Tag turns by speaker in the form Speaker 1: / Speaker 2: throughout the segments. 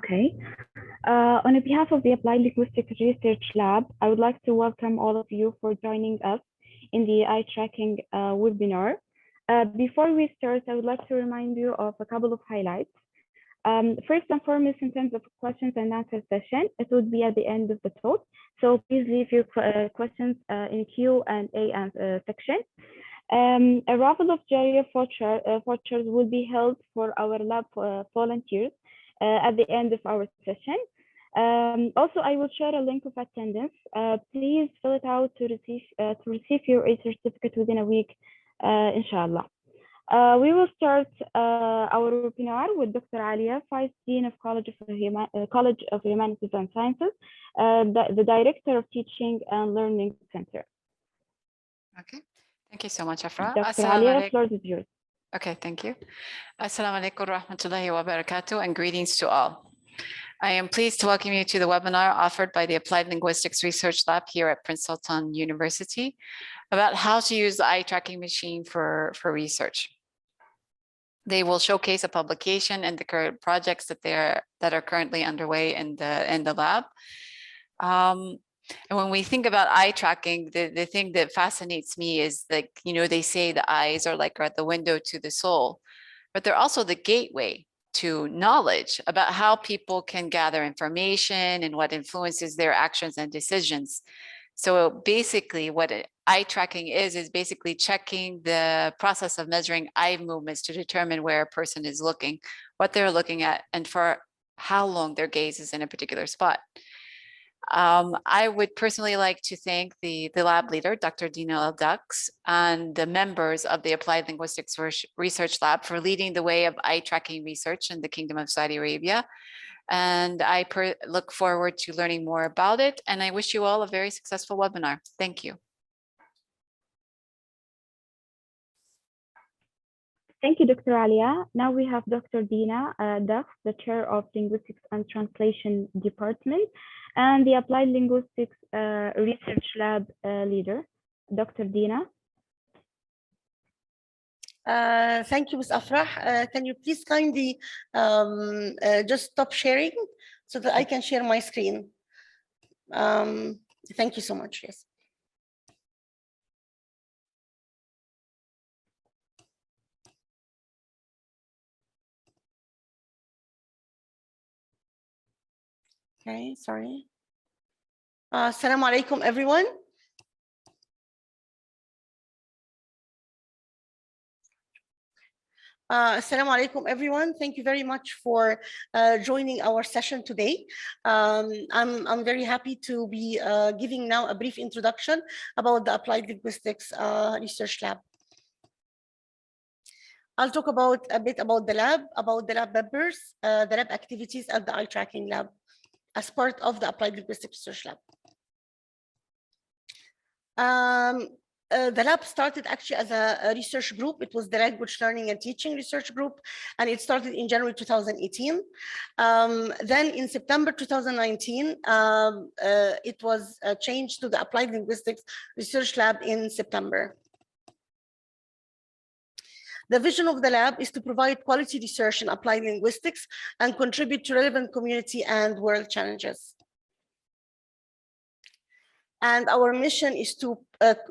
Speaker 1: Okay. On behalf of the Applied Linguistics Research Lab, I would like to welcome all of you for joining us in the eye tracking webinar. Before we start, I would like to remind you of a couple of highlights. First and foremost, in terms of questions and answer session, it would be at the end of the talk. So please leave your questions in Q&A section. A raffle of Jariya vouchers will be held for our lab volunteers at the end of our session. Also, I will share a link of attendance. Please fill it out to receive your certificate within a week, inshallah. We will start our webinar with Dr. Alia, Vice Dean of College of Humanities and Sciences, the Director of Teaching and Learning Center.
Speaker 2: Okay, thank you so much, Afra.
Speaker 1: Dr. Alia, the floor is yours.
Speaker 2: Okay, thank you. Assalamu alaikum rahmatullahi wa barakatuh, and greetings to all. I am pleased to welcome you to the webinar offered by the Applied Linguistics Research Lab here at Prince Sultan University about how to use the eye tracking machine for research. They will showcase a publication and the current projects that are currently underway in the lab. And when we think about eye tracking, the thing that fascinates me is that, you know, they say the eyes are like the window to the soul, but they're also the gateway to knowledge about how people can gather information and what influences their actions and decisions. So basically what eye tracking is basically checking the process of measuring eye movements to determine where a person is looking, what they're looking at, and for how long their gaze is in a particular spot. I would personally like to thank the lab leader, Dr. Dina Al-Dux, and the members of the Applied Linguistics Research Lab for leading the way of eye tracking research in the Kingdom of Saudi Arabia. And I look forward to learning more about it. And I wish you all a very successful webinar. Thank you.
Speaker 1: Thank you, Dr. Alia. Now we have Dr. Dina Dux, the Chair of Linguistics and Translation Department, and the Applied Linguistics Research Lab leader. Dr. Dina.
Speaker 3: Thank you, Ms. Afrah. Can you please kindly just stop sharing so that I can share my screen? Thank you so much. Yes. Okay, sorry. Assalamu alaikum, everyone. Assalamu alaikum, everyone. Thank you very much for joining our session today. I'm very happy to be giving now a brief introduction about the Applied Linguistics Research Lab. I'll talk a bit about the lab members, the lab activities, and the eye tracking lab as part of the Applied Linguistics Research Lab. The lab started actually as a research group. It was the Language Learning and Teaching Research Group, and it started in January 2018. Then in September 2019, it was changed to the Applied Linguistics Research Lab in September. The vision of the lab is to provide quality research in applied linguistics and contribute to relevant community and world challenges. And our mission is to,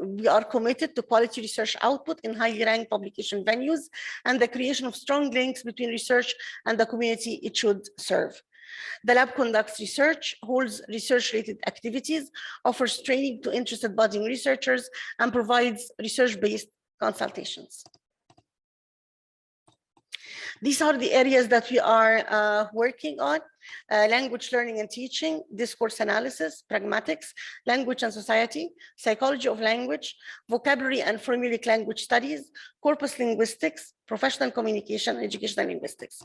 Speaker 3: we are committed to quality research output in highly ranked publication venues and the creation of strong links between research and the community it should serve. The lab conducts research, holds research-related activities, offers training to interested budding researchers, and provides research-based consultations. These are the areas that we are working on: language learning and teaching, discourse analysis, pragmatics, language and society, psychology of language, vocabulary and formulaic language studies, corpus linguistics, professional communication, and educational linguistics.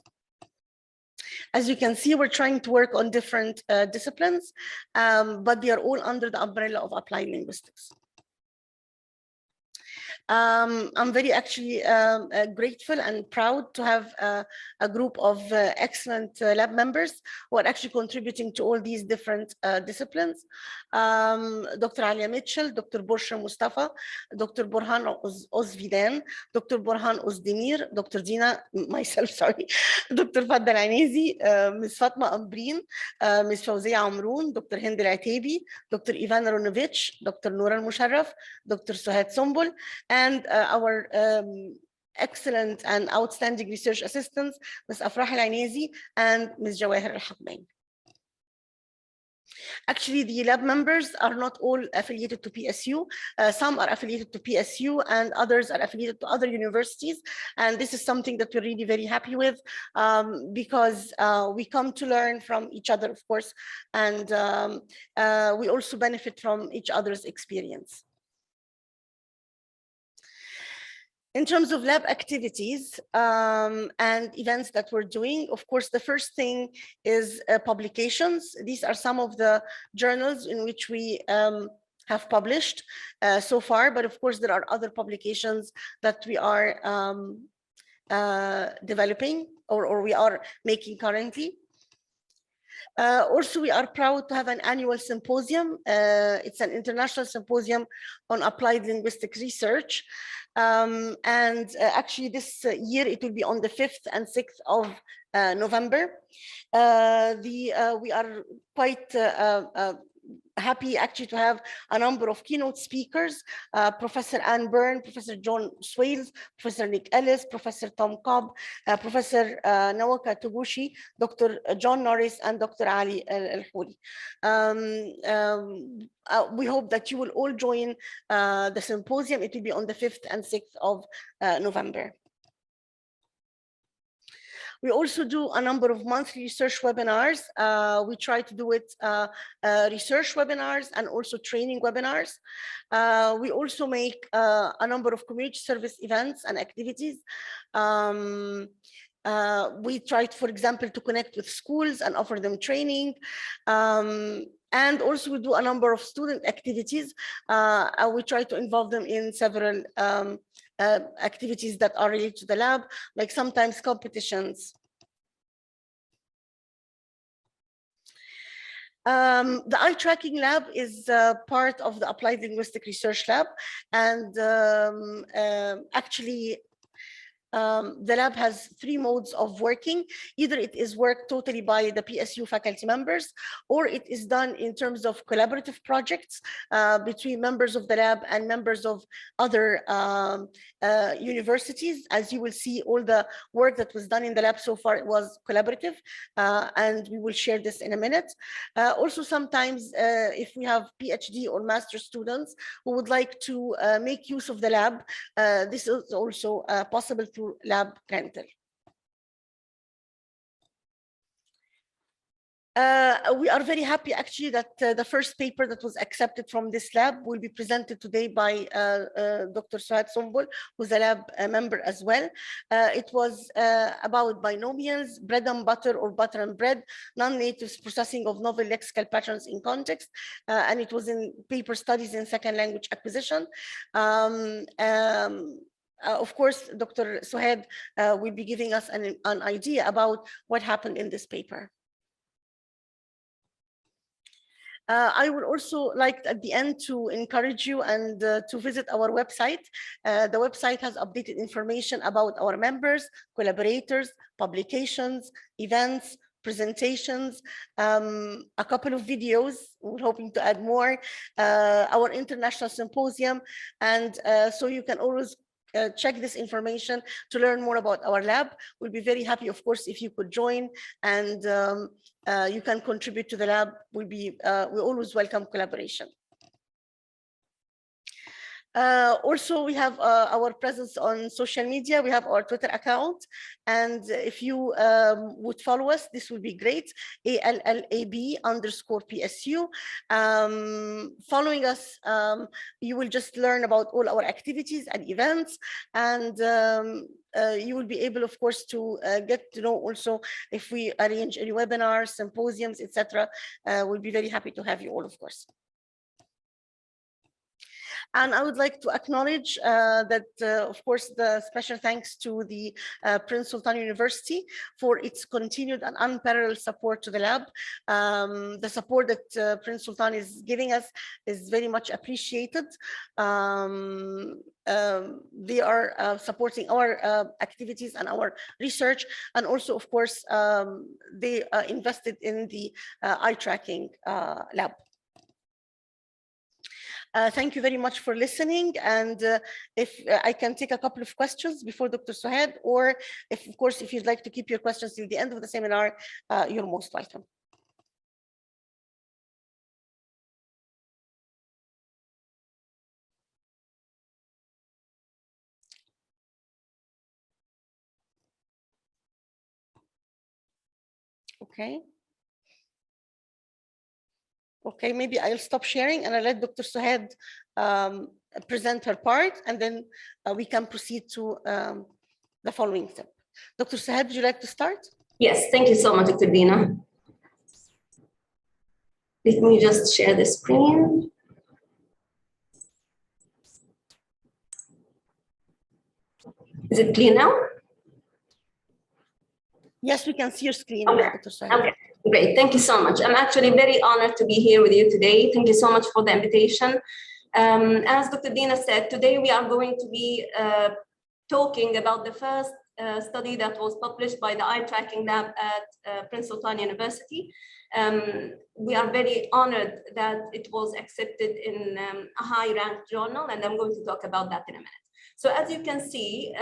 Speaker 3: As you can see, we're trying to work on different disciplines, but they are all under the umbrella of applied linguistics. I'm very actually grateful and proud to have a group of excellent lab members who are actually contributing to all these different disciplines. Dr. Alia Mitchell, Dr. Bursha Mustafa, Dr. Burhan Ozvidan, Dr. Burhan Ozdemir, Dr. Dina, myself, sorry, Dr. Fadda Al-Anezi, Ms. Fatma Ambreen, Ms. Fawzia Amroun, Dr. Hind Al-Ataibi, Dr. Ivan Aronovich, Dr. Noor Al-Musharraf, Dr. Suhaid Sumbul, and our excellent and outstanding research assistants, Ms. Afrah Al-Anezi and Ms. Jawahir Al-Hakmain. Actually, the lab members are not all affiliated to PSU. Some are affiliated to PSU and others are affiliated to other universities. And this is something that we're really very happy with because we come to learn from each other, of course, and we also benefit from each other's experience. In terms of lab activities and events that we're doing, of course, the first thing is publications. These are some of the journals in which we have published so far, but of course, there are other publications that we are developing or we are making currently. Also, we are proud to have an annual symposium. It's an international symposium on applied linguistic research. Actually, this year, it will be on the 5th and 6th of November. We are quite happy actually to have a number of keynote speakers, Professor Anne Byrne, Professor John Swales, Professor Nick Ellis, Professor Tom Cobb, Professor Nawaka Toguchi, Dr. John Norris, and Dr. Ali Al-Houri. We hope that you will all join the symposium. It will be on the 5th and 6th of November. We also do a number of monthly research webinars. We try to do it research webinars and also training webinars. We also make a number of community service events and activities. We try, for example, to connect with schools and offer them training. And also we do a number of student activities. We try to involve them in several activities that are related to the lab, like sometimes competitions. The eye tracking lab is part of the Applied Linguistic Research Lab. And actually, the lab has 3 modes of working. Either it is worked totally by the PSU faculty members, or it is done in terms of collaborative projects between members of the lab and members of other universities. As you will see, all the work that was done in the lab so far, it was collaborative, and we will share this in a minute. Also, sometimes if we have PhD or master students who would like to make use of the lab, this is also possible through lab rental. We are very happy actually that the first paper that was accepted from this lab will be presented today by Dr. Suhaid Sumbul, who's a lab member as well. It was about binomials, bread and butter or butter and bread, non-native processing of novel lexical patterns in context. And it was in paper studies in second language acquisition. Of course, Dr. Suhaid will be giving us an idea about what happened in this paper. I would also like at the end to encourage you and to visit our website. The website has updated information about our members, collaborators, publications, events, presentations, a couple of videos. We're hoping to add more, our international symposium, and so you can always check this information to learn more about our lab. We'll be very happy, of course, if you could join and you can contribute to the lab. We always welcome collaboration. Also, we have our presence on social media. We have our Twitter account, and if you would follow us, this would be great. ALLAB_PSU. Following us, you will just learn about all our activities and events, and you will be able, of course, to get to know also if we arrange any webinars, symposiums, etc. We'll be very happy to have you all, of course. And I would like to acknowledge that, of course, the special thanks to the Prince Sultan University for its continued and unparalleled support to the lab. The support that Prince Sultan is giving us is very much appreciated. They are supporting our activities and our research, and also, of course, they invested in the eye tracking lab. Thank you very much for listening. And if I can take a couple of questions before Dr. Suhaid, or if, of course, if you'd like to keep your questions till the end of the seminar, you're most welcome. Okay. Okay, maybe I'll stop sharing and I'll let Dr. Suhaid present her part, and then we can proceed to the following step. Dr. Suhaid, would you like to start?
Speaker 4: Yes, thank you so much, Dr. Dina. Let me just share the screen. Is it clear now?
Speaker 3: Yes, we can see your screen,
Speaker 4: okay.
Speaker 3: Dr. Suhaid.
Speaker 4: Okay, great. Thank you so much. I'm actually very honored to be here with you today. Thank you so much for the invitation. As Dr. Dina said, today we are going to be talking about the first study that was published by the Eye Tracking Lab at Prince Sultan University. We are very honored that it was accepted in a high-ranked journal, and I'm going to talk about that in a minute. So as you can see,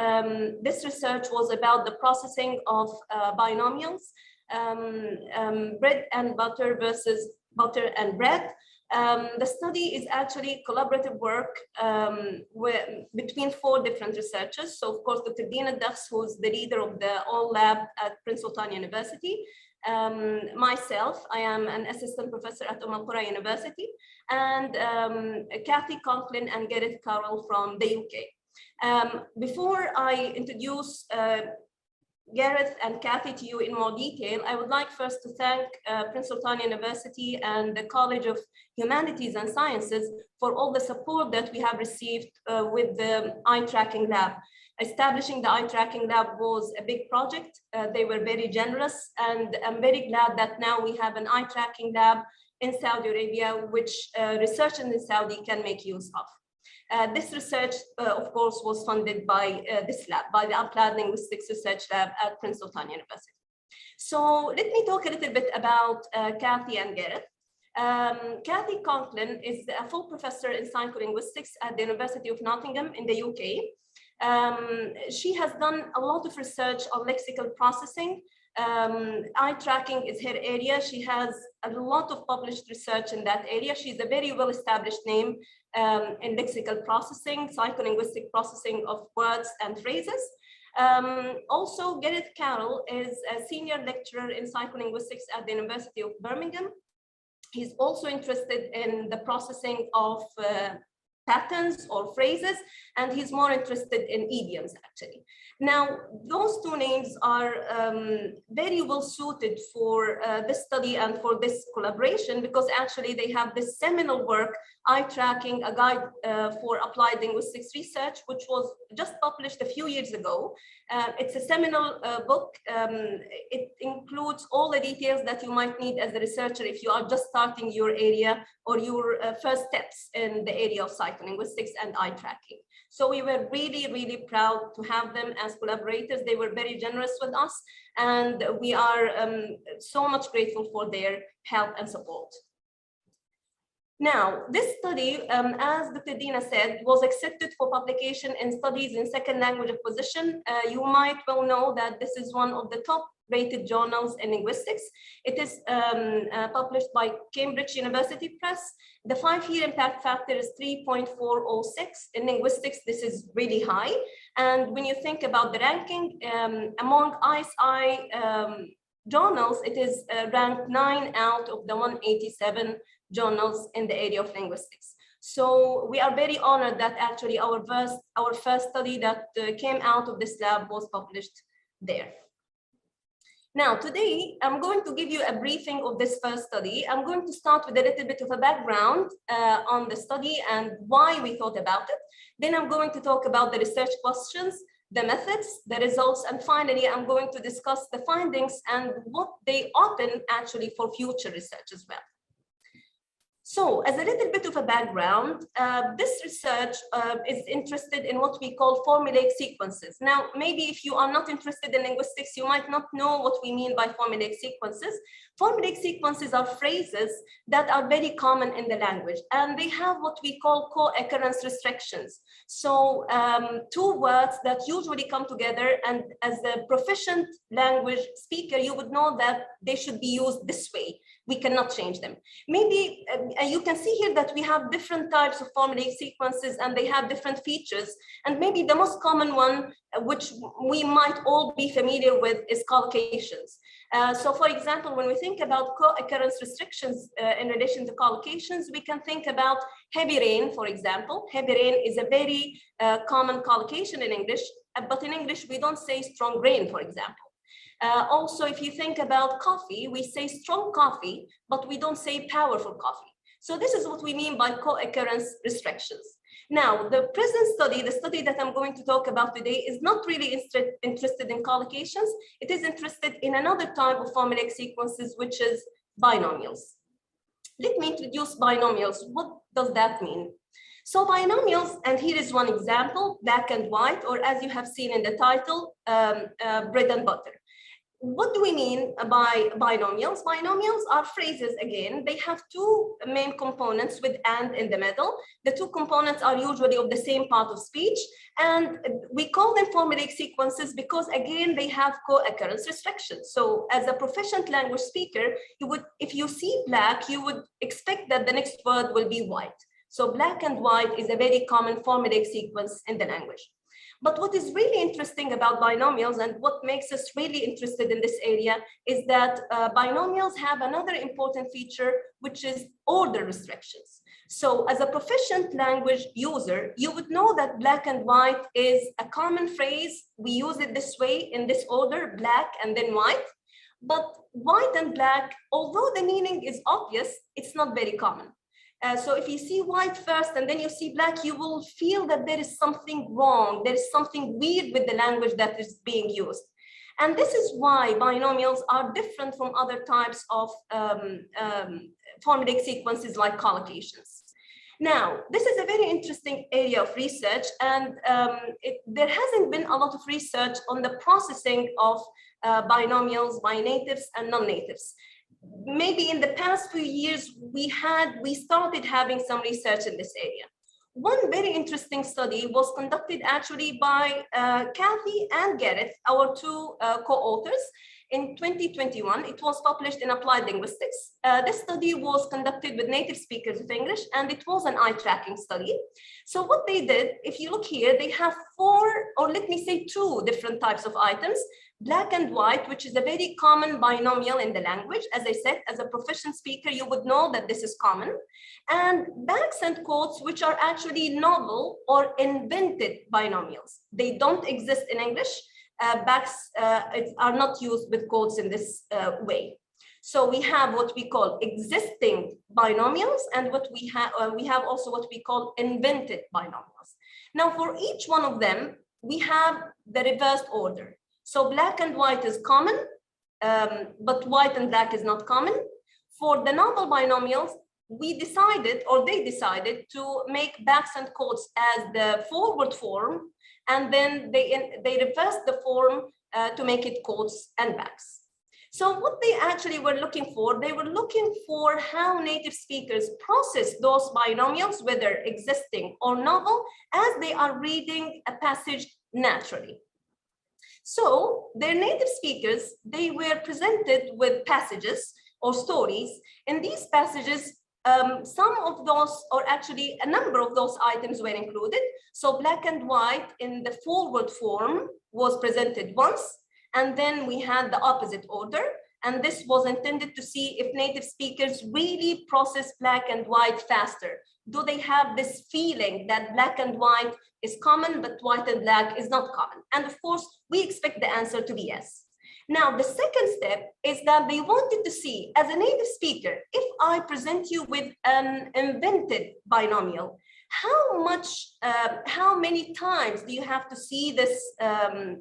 Speaker 4: this research was about the processing of binomials, bread and butter versus butter and bread. The study is actually collaborative work between 4 different researchers. So of course, Dr. Dina Dakhs, who's the leader of the ALLAB at Prince Sultan University. Myself, I am an assistant professor at Qura University, and Kathy Conklin and Gareth Carroll from the UK. Before I introduce Gareth and Kathy to you in more detail, I would like first to thank Prince Sultan University and the College of Humanities and Sciences for all the support that we have received with the Eye Tracking Lab. Establishing the Eye Tracking Lab was a big project. They were very generous, and I'm very glad that now we have an Eye Tracking Lab in Saudi Arabia, which researchers in Saudi can make use of. This research, of course, was funded by this lab, by the Applied Linguistics Research Lab at Prince Sultan University. So let me talk a little bit about Kathy and Gareth. Kathy Conklin is a full professor in psycholinguistics at the University of Nottingham in the UK. She has done a lot of research on lexical processing. Eye tracking is her area. She has a lot of published research in that area. She's a very well-established name in lexical processing, psycholinguistic processing of words and phrases. Also, Gareth Carroll is a senior lecturer in psycholinguistics at the University of Birmingham. He's also interested in the processing of patterns or phrases, and he's more interested in idioms, actually. Now, those 2 names are very well suited for this study and for this collaboration, because actually they have this seminal work, Eye Tracking, a guide for applied linguistics research, which was just published a few years ago. It's a seminal book. It includes all the details that you might need as a researcher if you are just starting your area or your first steps in the area of psycholinguistics and eye tracking. So we were really, really proud to have them as collaborators. They were very generous with us, and we are so much grateful for their help and support. Now, this study, as Dr. Dina said, was accepted for publication in Studies in Second Language Acquisition. You might well know that this is one of the top-rated journals in linguistics. It is published by Cambridge University Press. The 5-year impact factor is 3.406. In linguistics, this is really high. And when you think about the ranking, among ISI journals, it is ranked 9 out of the 187 journals in the area of linguistics. So we are very honored that actually our first study that came out of this lab was published there. Now, today, I'm going to give you a briefing of this first study. I'm going to start with a little bit of a background on the study and why we thought about it. Then I'm going to talk about the research questions, the methods, the results, and finally, I'm going to discuss the findings and what they open actually for future research as well. So as a little bit of a background, this research is interested in what we call formulaic sequences. Now, maybe if you are not interested in linguistics, you might not know what we mean by formulaic sequences. Formulaic sequences are phrases that are very common in the language, and they have what we call co-occurrence restrictions. So two words that usually come together, and as a proficient language speaker, you would know that they should be used this way. We cannot change them. Maybe you can see here that we have different types of formulaic sequences and they have different features. And maybe the most common one, which we might all be familiar with, is collocations. So for example, when we think about co-occurrence restrictions in relation to collocations, we can think about heavy rain, for example. Heavy rain is a very common collocation in English, but in English, we don't say strong rain, for example. Also, if you think about coffee, we say strong coffee, but we don't say powerful coffee. So this is what we mean by co-occurrence restrictions. Now, the present study, the study that I'm going to talk about today, is not really interested in collocations. It is interested in another type of formulaic sequences, which is binomials. Let me introduce binomials. What does that mean? So binomials, and here is one example, black and white, or as you have seen in the title, bread and butter. What do we mean by binomials? Binomials are phrases, again, they have two main components with and in the middle. The two components are usually of the same part of speech, and we call them formulaic sequences because, again, they have co-occurrence restrictions. So as a proficient language speaker, you would, if you see black, you would expect that the next word will be white. So black and white is a very common formulaic sequence in the language. But what is really interesting about binomials and what makes us really interested in this area is that binomials have another important feature, which is order restrictions. So as a proficient language user, you would know that black and white is a common phrase. We use it this way in this order, black and then white. But white and black, although the meaning is obvious, it's not very common. So if you see white first and then you see black, you will feel that there is something wrong. There is something weird with the language that is being used. And this is why binomials are different from other types of formulaic sequences like collocations. Now, this is a very interesting area of research, and there hasn't been a lot of research on the processing of binomials by natives and non-natives. Maybe in the past few years, we started having some research in this area. One very interesting study was conducted actually by Kathy and Gareth, our two co-authors, in 2021. It was published in Applied Linguistics. This study was conducted with native speakers of English, and it was an eye tracking study. So what they did, if you look here, they have two different types of items. Black and white, which is a very common binomial in the language. As I said, as a proficient speaker, you would know that this is common. And backs and quotes, which are actually novel or invented binomials. They don't exist in English. Backs are not used with quotes in this way. So we have what we call existing binomials, and we have also what we call invented binomials. Now, for each one of them, we have the reversed order. So black and white is common, but white and black is not common. For the novel binomials, they decided to make backs and quotes as the forward form, and then they reversed the form to make it quotes and backs. So what they actually were looking for, they were looking for how native speakers process those binomials, whether existing or novel, as they are reading a passage naturally. So their native speakers, they were presented with passages or stories. In these passages, some of those, or actually a number of those items were included. So black and white in the forward form was presented once, and then we had the opposite order. And this was intended to see if native speakers really process black and white faster. Do they have this feeling that black and white is common, but white and black is not common? And of course, we expect the answer to be yes. Now, the second step is that they wanted to see, as a native speaker, if I present you with an invented binomial, how many times do you have to see this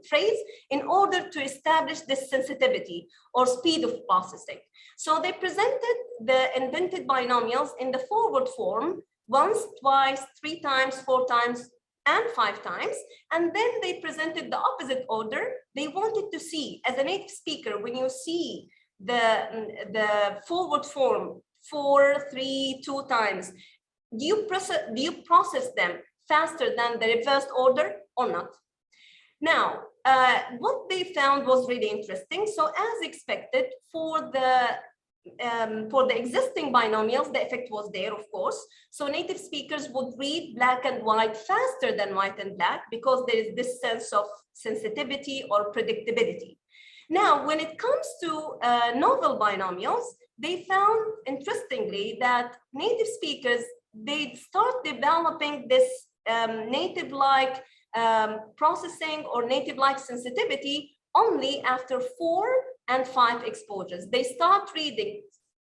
Speaker 4: phrase in order to establish this sensitivity or speed of processing? So they presented the invented binomials in the forward form, once, twice, 3 times, 4 times, and 5 times, and then they presented the opposite order. They wanted to see, as a native speaker, when you see the forward form 4, 3, 2 times, do you process them faster than the reversed order or not? Now, what they found was really interesting. So as expected, for the existing binomials, the effect was there, of course. So native speakers would read black and white faster than white and black because there is this sense of sensitivity or predictability. Now, when it comes to novel binomials, they found, interestingly, that native speakers, they start developing this native-like processing or native-like sensitivity only after 4 and 5 exposures. They start reading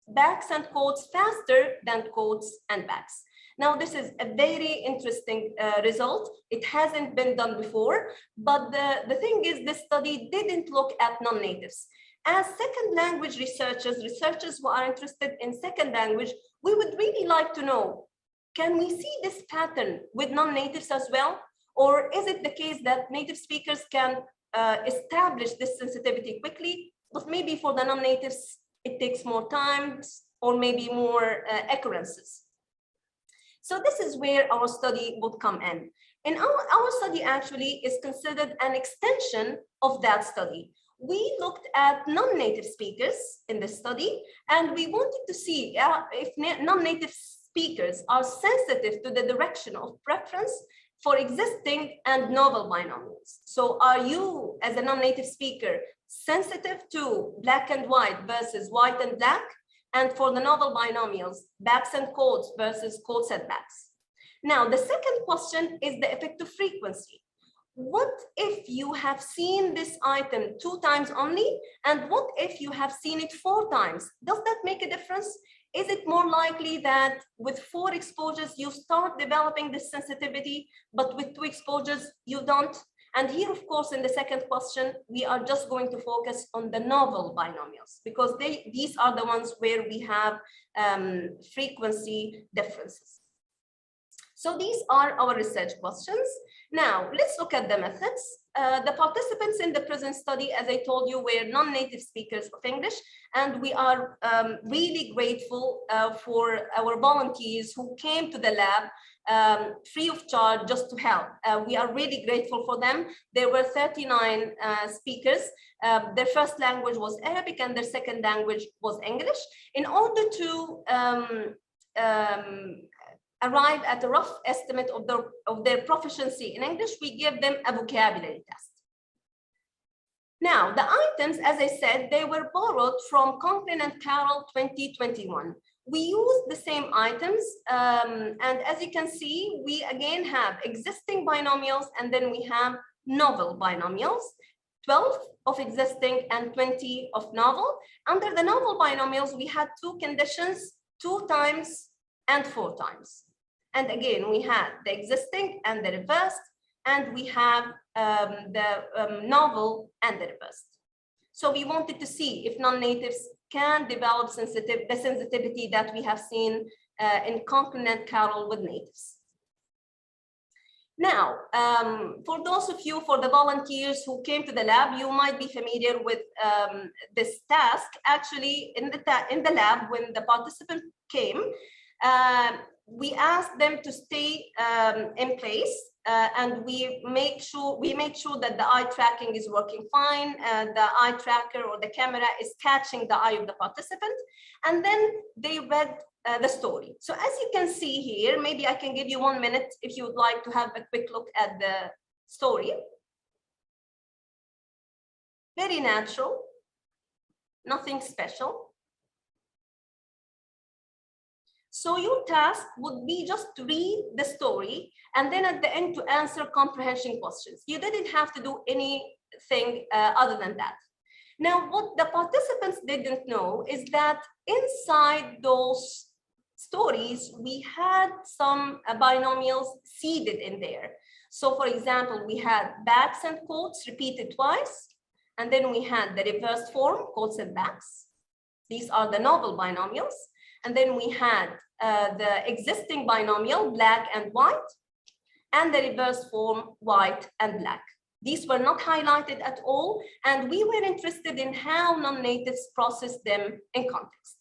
Speaker 4: backs and quotes faster than quotes and backs. Now, this is a very interesting result. It hasn't been done before, but the thing is, this study didn't look at non-natives. As second language researchers who are interested in second language, we would really like to know, can we see this pattern with non-natives as well? Or is it the case that native speakers can establish this sensitivity quickly, but maybe for the non-natives, it takes more time or maybe more occurrences? So this is where our study would come in. And our study actually is considered an extension of that study. We looked at non-native speakers in the study, and we wanted to see if non-native speakers are sensitive to the direction of preference for existing and novel binomials. So are you, as a non-native speaker, sensitive to black and white versus white and black? And for the novel binomials, backs and quotes versus quotes and backs. Now, the second question is the effective frequency. What if you have seen this item 2 times only? And what if you have seen it 4 times? Does that make a difference? Is it more likely that with 4 exposures, you start developing this sensitivity, but with 2 exposures, you don't? And here, of course, in the second question, we are just going to focus on the novel binomials because these are the ones where we have frequency differences. So these are our research questions. Now, let's look at the methods. The participants in the present study, as I told you, were non-native speakers of English, and we are really grateful for our volunteers who came to the lab free of charge just to help. We are really grateful for them. There were 39 speakers. Their first language was Arabic and their second language was English. In order to arrive at a rough estimate of their proficiency in English, we give them a vocabulary test. Now, the items, as I said, they were borrowed from Compliment Carroll 2021. We use the same items, and as you can see, we again have existing binomials, and then we have novel binomials, 12 of existing and 20 of novel. Under the novel binomials, we had 2 conditions, 2 times and 4 times. And again, we had the existing and the reversed, and we have the novel and the reversed. So we wanted to see if non-natives can develop the sensitivity that we have seen in Compliment Carroll with natives. Now, for those of you, for the volunteers who came to the lab, you might be familiar with this task. Actually, in the lab, when the participant came, we asked them to stay in place, and we made sure that the eye tracking is working fine, the eye tracker or the camera is catching the eye of the participant, and then they read the story. So as you can see here, maybe I can give you 1 minute if you would like to have a quick look at the story. Very natural, nothing special. So your task would be just to read the story and then at the end to answer comprehension questions. You didn't have to do anything other than that. Now, what the participants didn't know is that inside those stories, we had some binomials seeded in there. So for example, we had backs and quotes repeated twice, and then we had the reversed form, quotes and backs. These are the novel binomials. And then we had the existing binomial, black and white, and the reverse form, white and black. These were not highlighted at all, and we were interested in how non-natives process them in context.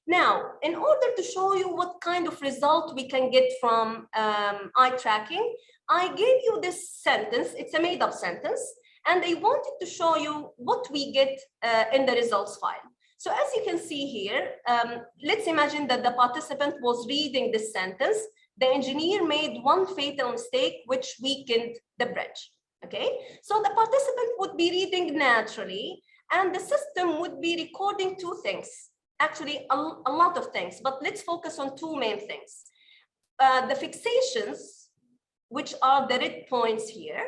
Speaker 4: Now, in order to show you what kind of result we can get from eye tracking, I gave you this sentence. It's a made-up sentence, and I wanted to show you what we get in the results file. So as you can see here, let's imagine that the participant was reading this sentence. The engineer made one fatal mistake, which weakened the bridge. Okay, so the participant would be reading naturally, and the system would be recording two things. Actually, a lot of things, but let's focus on two main things. The fixations, which are the red points here.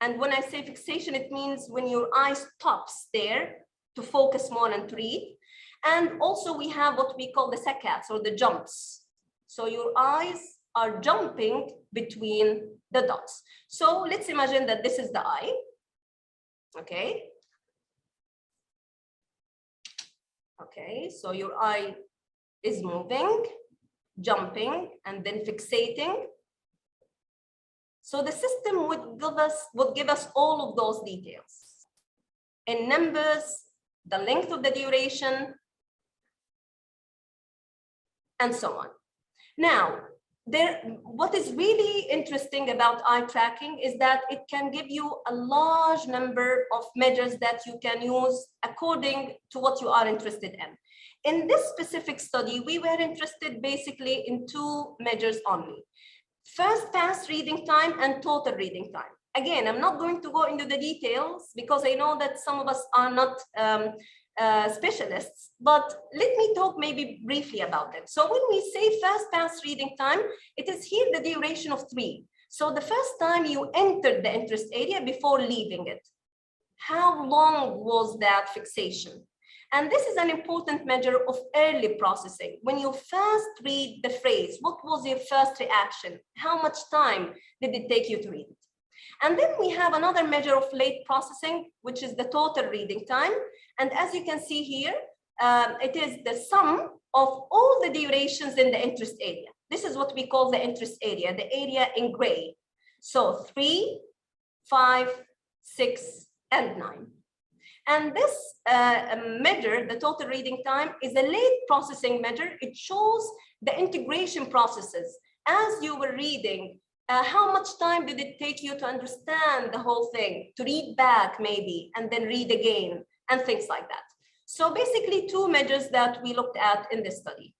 Speaker 4: And when I say fixation, it means when your eye stops there to focus more and to read. And also we have what we call the saccades, or the jumps. So your eyes are jumping between the dots. So let's imagine that this is the eye. Okay. Okay, so your eye is moving, jumping, and then fixating. So the system would give us all of those details in numbers, the length of the duration, and so on. Now, what is really interesting about eye tracking is that it can give you a large number of measures that you can use according to what you are interested in. In this specific study, we were interested basically in two measures only: first pass reading time and total reading time. Again, I'm not going to go into the details because I know that some of us are not specialists, but let me talk maybe briefly about them. So when we say first pass reading time, it is here the duration of 3. So the first time you entered the interest area before leaving it, how long was that fixation? And this is an important measure of early processing. When you first read the phrase, what was your first reaction? How much time did it take you to read it? And then we have another measure of late processing, which is the total reading time. And as you can see here, it is the sum of all the durations in the interest area. This is what we call the interest area, the area in gray. So 3, 5, 6, and 9. And this measure, the total reading time, is a late processing measure. It shows the integration processes. As you were reading, how much time did it take you to understand the whole thing, to read back maybe, and then read again, and things like that. So basically 2 measures that we looked at in this study.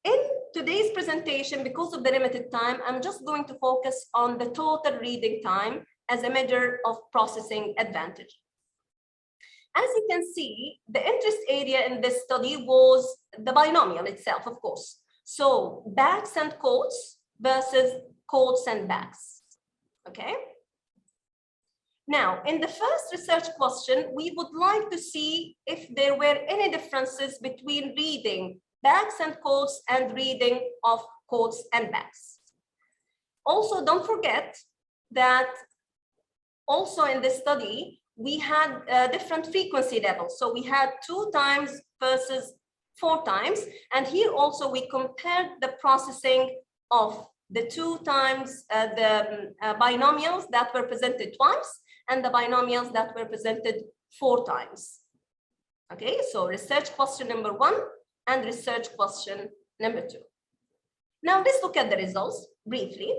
Speaker 4: In today's presentation, because of the limited time, I'm just going to focus on the total reading time as a measure of processing advantage. As you can see, the interest area in this study was the binomial itself, of course. So backs and quotes versus quotes and backs, okay? Now, in the first research question, we would like to see if there were any differences between reading backs and quotes and reading of quotes and backs. Also, don't forget that also in this study, we had different frequency levels. So we had 2 times versus 4 times. And here also we compared the processing of the 2 times the binomials that were presented twice and the binomials that were presented 4 times. Okay, so research question number 1 and research question number 2. Now let's look at the results briefly.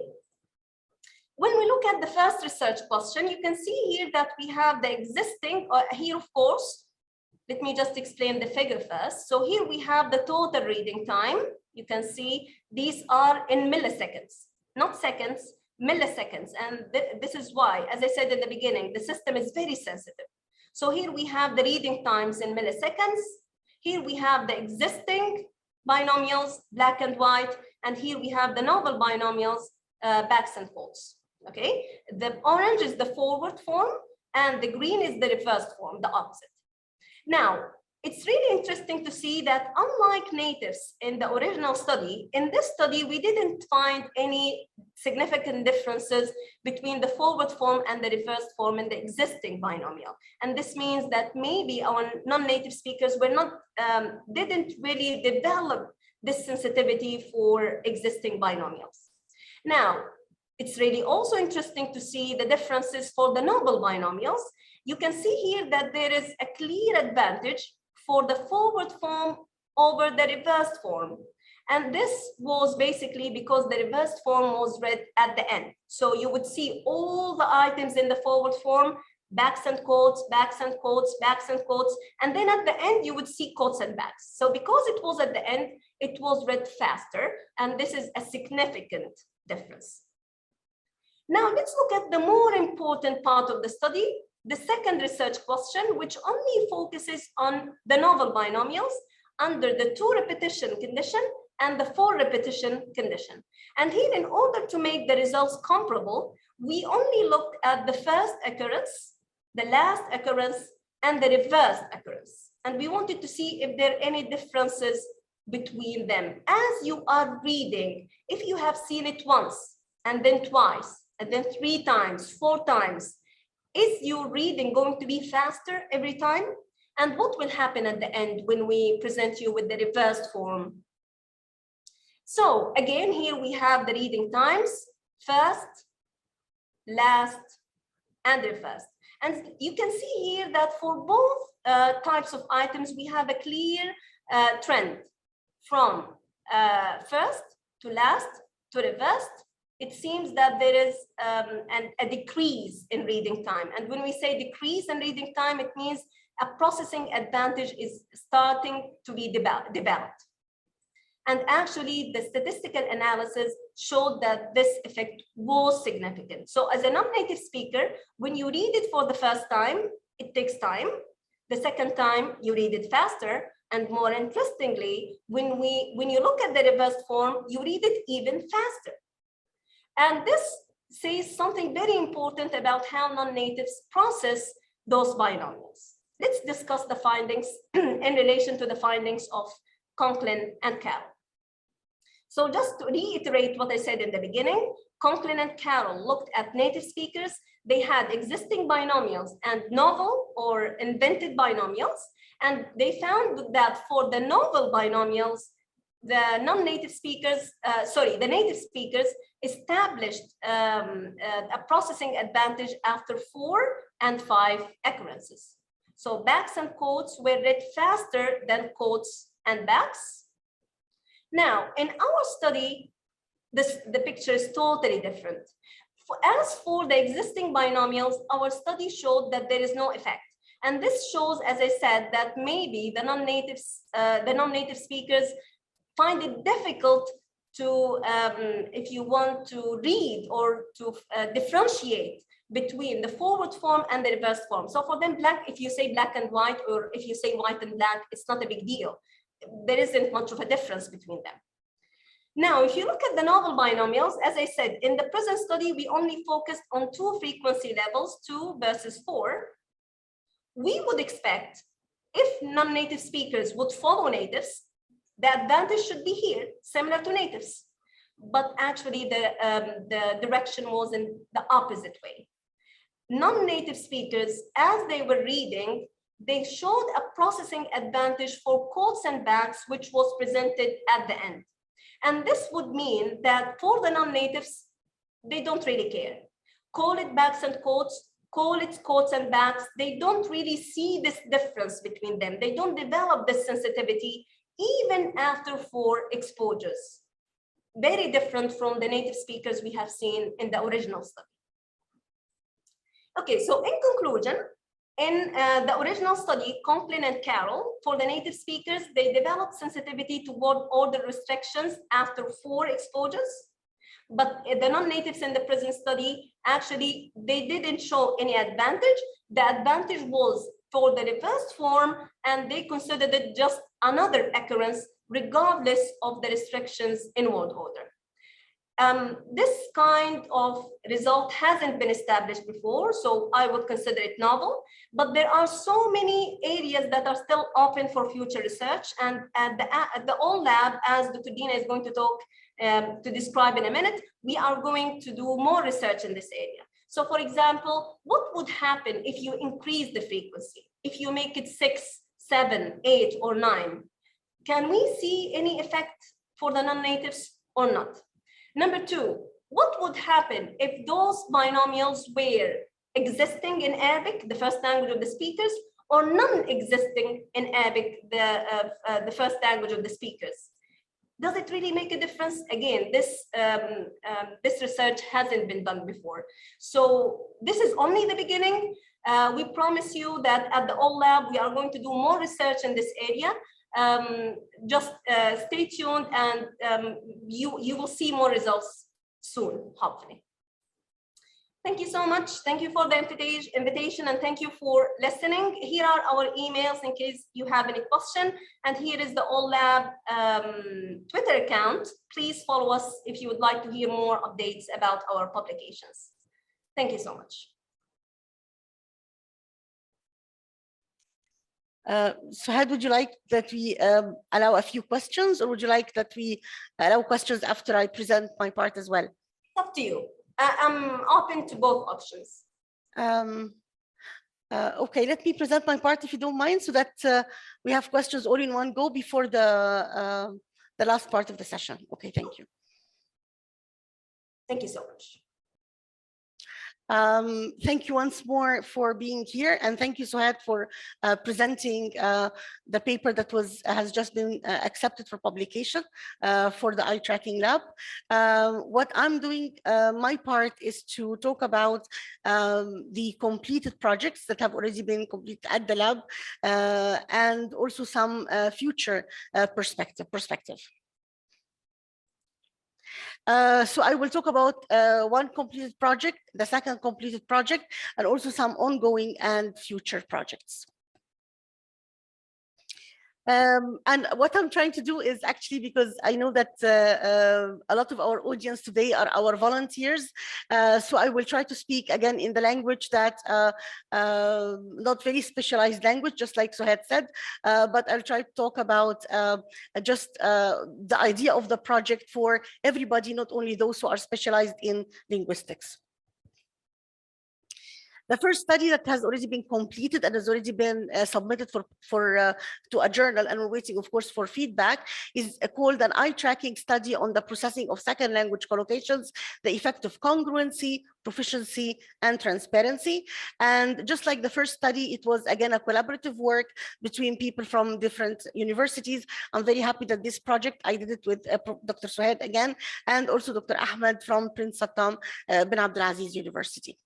Speaker 4: When we look at the first research question, you can see here that we have the existing, here of course, let me just explain the figure first. So here we have the total reading time. You can see these are in milliseconds, not seconds, milliseconds. And this is why, as I said in the beginning, the system is very sensitive. So here we have the reading times in milliseconds. Here we have the existing binomials, black and white. And here we have the novel binomials, backs and quotes. Okay, the orange is the forward form and the green is the reversed form, the opposite. Now, it's really interesting to see that unlike natives in the original study, in this study, we didn't find any significant differences between the forward form and the reversed form in the existing binomial. And this means that maybe our non-native speakers were not, didn't really develop this sensitivity for existing binomials. Now, it's really also interesting to see the differences for the novel binomials. You can see here that there is a clear advantage for the forward form over the reversed form. And this was basically because the reversed form was read at the end. So you would see all the items in the forward form, backs and quotes, backs and quotes, backs and quotes. And then at the end, you would see quotes and backs. So because it was at the end, it was read faster. And this is a significant difference. Now let's look at the more important part of the study, the second research question, which only focuses on the novel binomials under the 2 repetition condition and the 4 repetition condition. And here, in order to make the results comparable, we only looked at the first occurrence, the last occurrence, and the reversed occurrence. And we wanted to see if there are any differences between them. As you are reading, if you have seen it once, and then twice, and then 3 times, 4 times, is your reading going to be faster every time? And what will happen at the end when we present you with the reversed form? So again, here we have the reading times, first, last, and reversed. And you can see here that for both types of items, we have a clear trend from first to last to reversed. It seems that there is a decrease in reading time. And when we say decrease in reading time, it means a processing advantage is starting to be developed. And actually, the statistical analysis showed that this effect was significant. So as a non-native speaker, when you read it for the first time, it takes time. The second time, you read it faster. And more interestingly, when you look at the reversed form, you read it even faster. And this says something very important about how non-natives process those binomials. Let's discuss the findings in relation to the findings of Conklin and Carroll. So just to reiterate what I said in the beginning, Conklin and Carroll looked at native speakers. They had existing binomials and novel or invented binomials. And they found that for the novel binomials, the non-native speakers, the native speakers established a processing advantage after 4 and 5 occurrences. So backs and quotes were read faster than quotes and backs. Now, in our study, the picture is totally different. As for the existing binomials, our study showed that there is no effect. And this shows, as I said, that maybe the non-native speakers find it difficult to, if you want to read or to differentiate between the forward form and the reversed form. So for them, black, if you say black and white, or if you say white and black, it's not a big deal. There isn't much of a difference between them. Now, if you look at the novel binomials, as I said, in the present study, we only focused on 2 frequency levels, 2 versus 4. We would expect if non-native speakers would follow natives, the advantage should be here, similar to natives. But actually, the direction was in the opposite way. Non-native speakers, as they were reading, they showed a processing advantage for quotes and backs, which was presented at the end. And this would mean that for the non-natives, they don't really care. Call it backs and quotes, call it quotes and backs. They don't really see this difference between them. They don't develop this sensitivity even after 4 exposures. Very different from the native speakers we have seen in the original study. Okay, so in conclusion, in the original study, Conklin and Carroll, for the native speakers, they developed sensitivity toward order restrictions after 4 exposures. But the non-natives in the present study, actually, they didn't show any advantage. The advantage was for the reversed form, and they considered it just another occurrence, regardless of the restrictions in word order. This kind of result hasn't been established before, so I would consider it novel, but there are so many areas that are still open for future research. And at the ALLAB, as Dr. Dina is going to talk to describe in a minute, we are going to do more research in this area. So for example, what would happen if you increase the frequency? If you make it 6, 7, 8, or 9, can we see any effect for the non-natives or not? Number 2, what would happen if those binomials were existing in Arabic, the first language of the speakers, or non-existing in Arabic, the first language of the speakers? Does it really make a difference? Again, this research hasn't been done before. So this is only the beginning. We promise you that at the ALLAB, we are going to do more research in this area. Just stay tuned, and you will see more results soon, hopefully. Thank you so much. Thank you for the invitation, and thank you for listening. Here are our emails in case you have any question. And here is the ALLAB Twitter account. Please follow us if you would like to hear more updates about our publications. Thank you so much.
Speaker 3: Suhaid, would you like that we allow a few questions, or would you like that we allow questions after I present my part as well?
Speaker 4: It's up to you. I'm open to both options.
Speaker 3: Okay, let me present my part if you don't mind, so that we have questions all in one go before the last part of the session. Okay, thank you.
Speaker 4: Thank you so much.
Speaker 3: Thank you once more for being here, and thank you, Suhaid, for presenting the paper that has just been accepted for publication for the eye tracking lab. What I'm doing, my part, is to talk about the completed projects that have already been completed at the lab, and also some future perspective. So I will talk about one completed project, the second completed project, and also some ongoing and future projects. And what I'm trying to do is actually, because I know that a lot of our audience today are our volunteers, so I will try to speak again in the language that not very specialized language, just like Suhaid said, but I'll try to talk about just the idea of the project for everybody, not only those who are specialized in linguistics. The first study that has already been completed and has already been submitted to a journal, and we're waiting, of course, for feedback, is called an eye tracking study on the processing of second language collocations, the effect of congruency, proficiency, and transparency. And just like the first study, it was again a collaborative work between people from different universities. I'm very happy that this project, I did it with Dr. Suhaid again, and also Dr. Ahmed from Prince Sattam bin Abdulaziz University.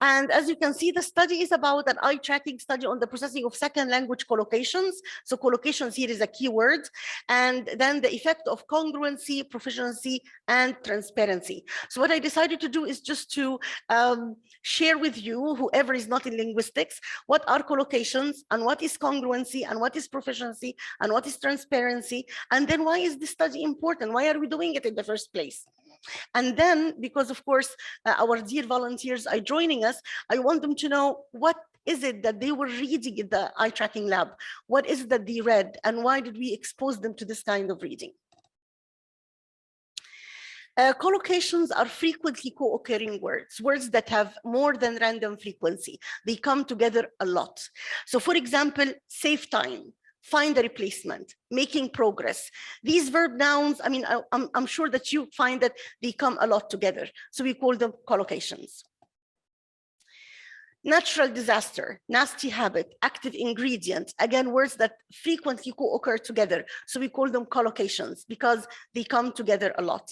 Speaker 3: And as you can see, the study is about an eye tracking study on the processing of second language collocations. So collocations here is a key word. And then the effect of congruency, proficiency, and transparency. So what I decided to do is just to share with you, whoever is not in linguistics, what are collocations, and what is congruency, and what is proficiency, and what is transparency, and then why is this study important? Why are we doing it in the first place? And then, because of course, our dear volunteers are joining us, I want them to know what is it that they were reading in the eye tracking lab? What is it that they read, and why did we expose them to this kind of reading? Collocations are frequently co-occurring words that have more than random frequency. They come together a lot. So for example, save time, find a replacement, making progress. These verb nouns, I mean, I'm sure that you find that they come a lot together. So we call them collocations. Natural disaster, nasty habit, active ingredient, again, words that frequently co-occur together. So we call them collocations because they come together a lot.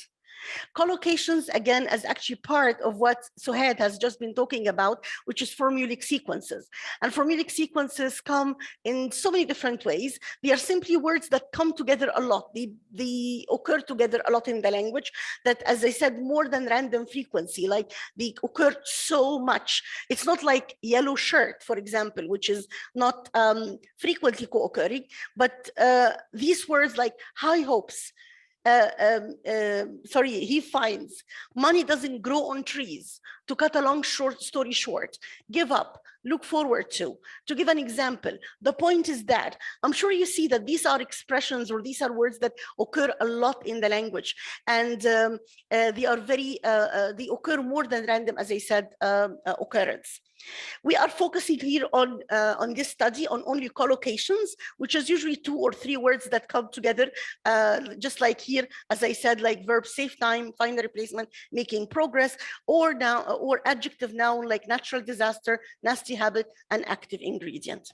Speaker 3: Collocations, again, is actually part of what Suhaid has just been talking about, which is formulaic sequences. And formulaic sequences come in so many different ways. They are simply words that come together a lot. They occur together a lot in the language that, as I said, more than random frequency, like they occur so much. It's not like yellow shirt, for example, which is not frequently co-occurring, but these words like high hopes, he finds money doesn't grow on trees. To cut a long story short, give up, look forward to give an example. The point is that I'm sure you see that these are expressions or these are words that occur a lot in the language, and they are very, they occur more than random, as I said, occurrence. We are focusing here on this study on only collocations, which is usually 2 or 3 words that come together, just like here, as I said, like verb save time, find a replacement, making progress, or now or adjective noun like natural disaster, nasty habit, and active ingredient.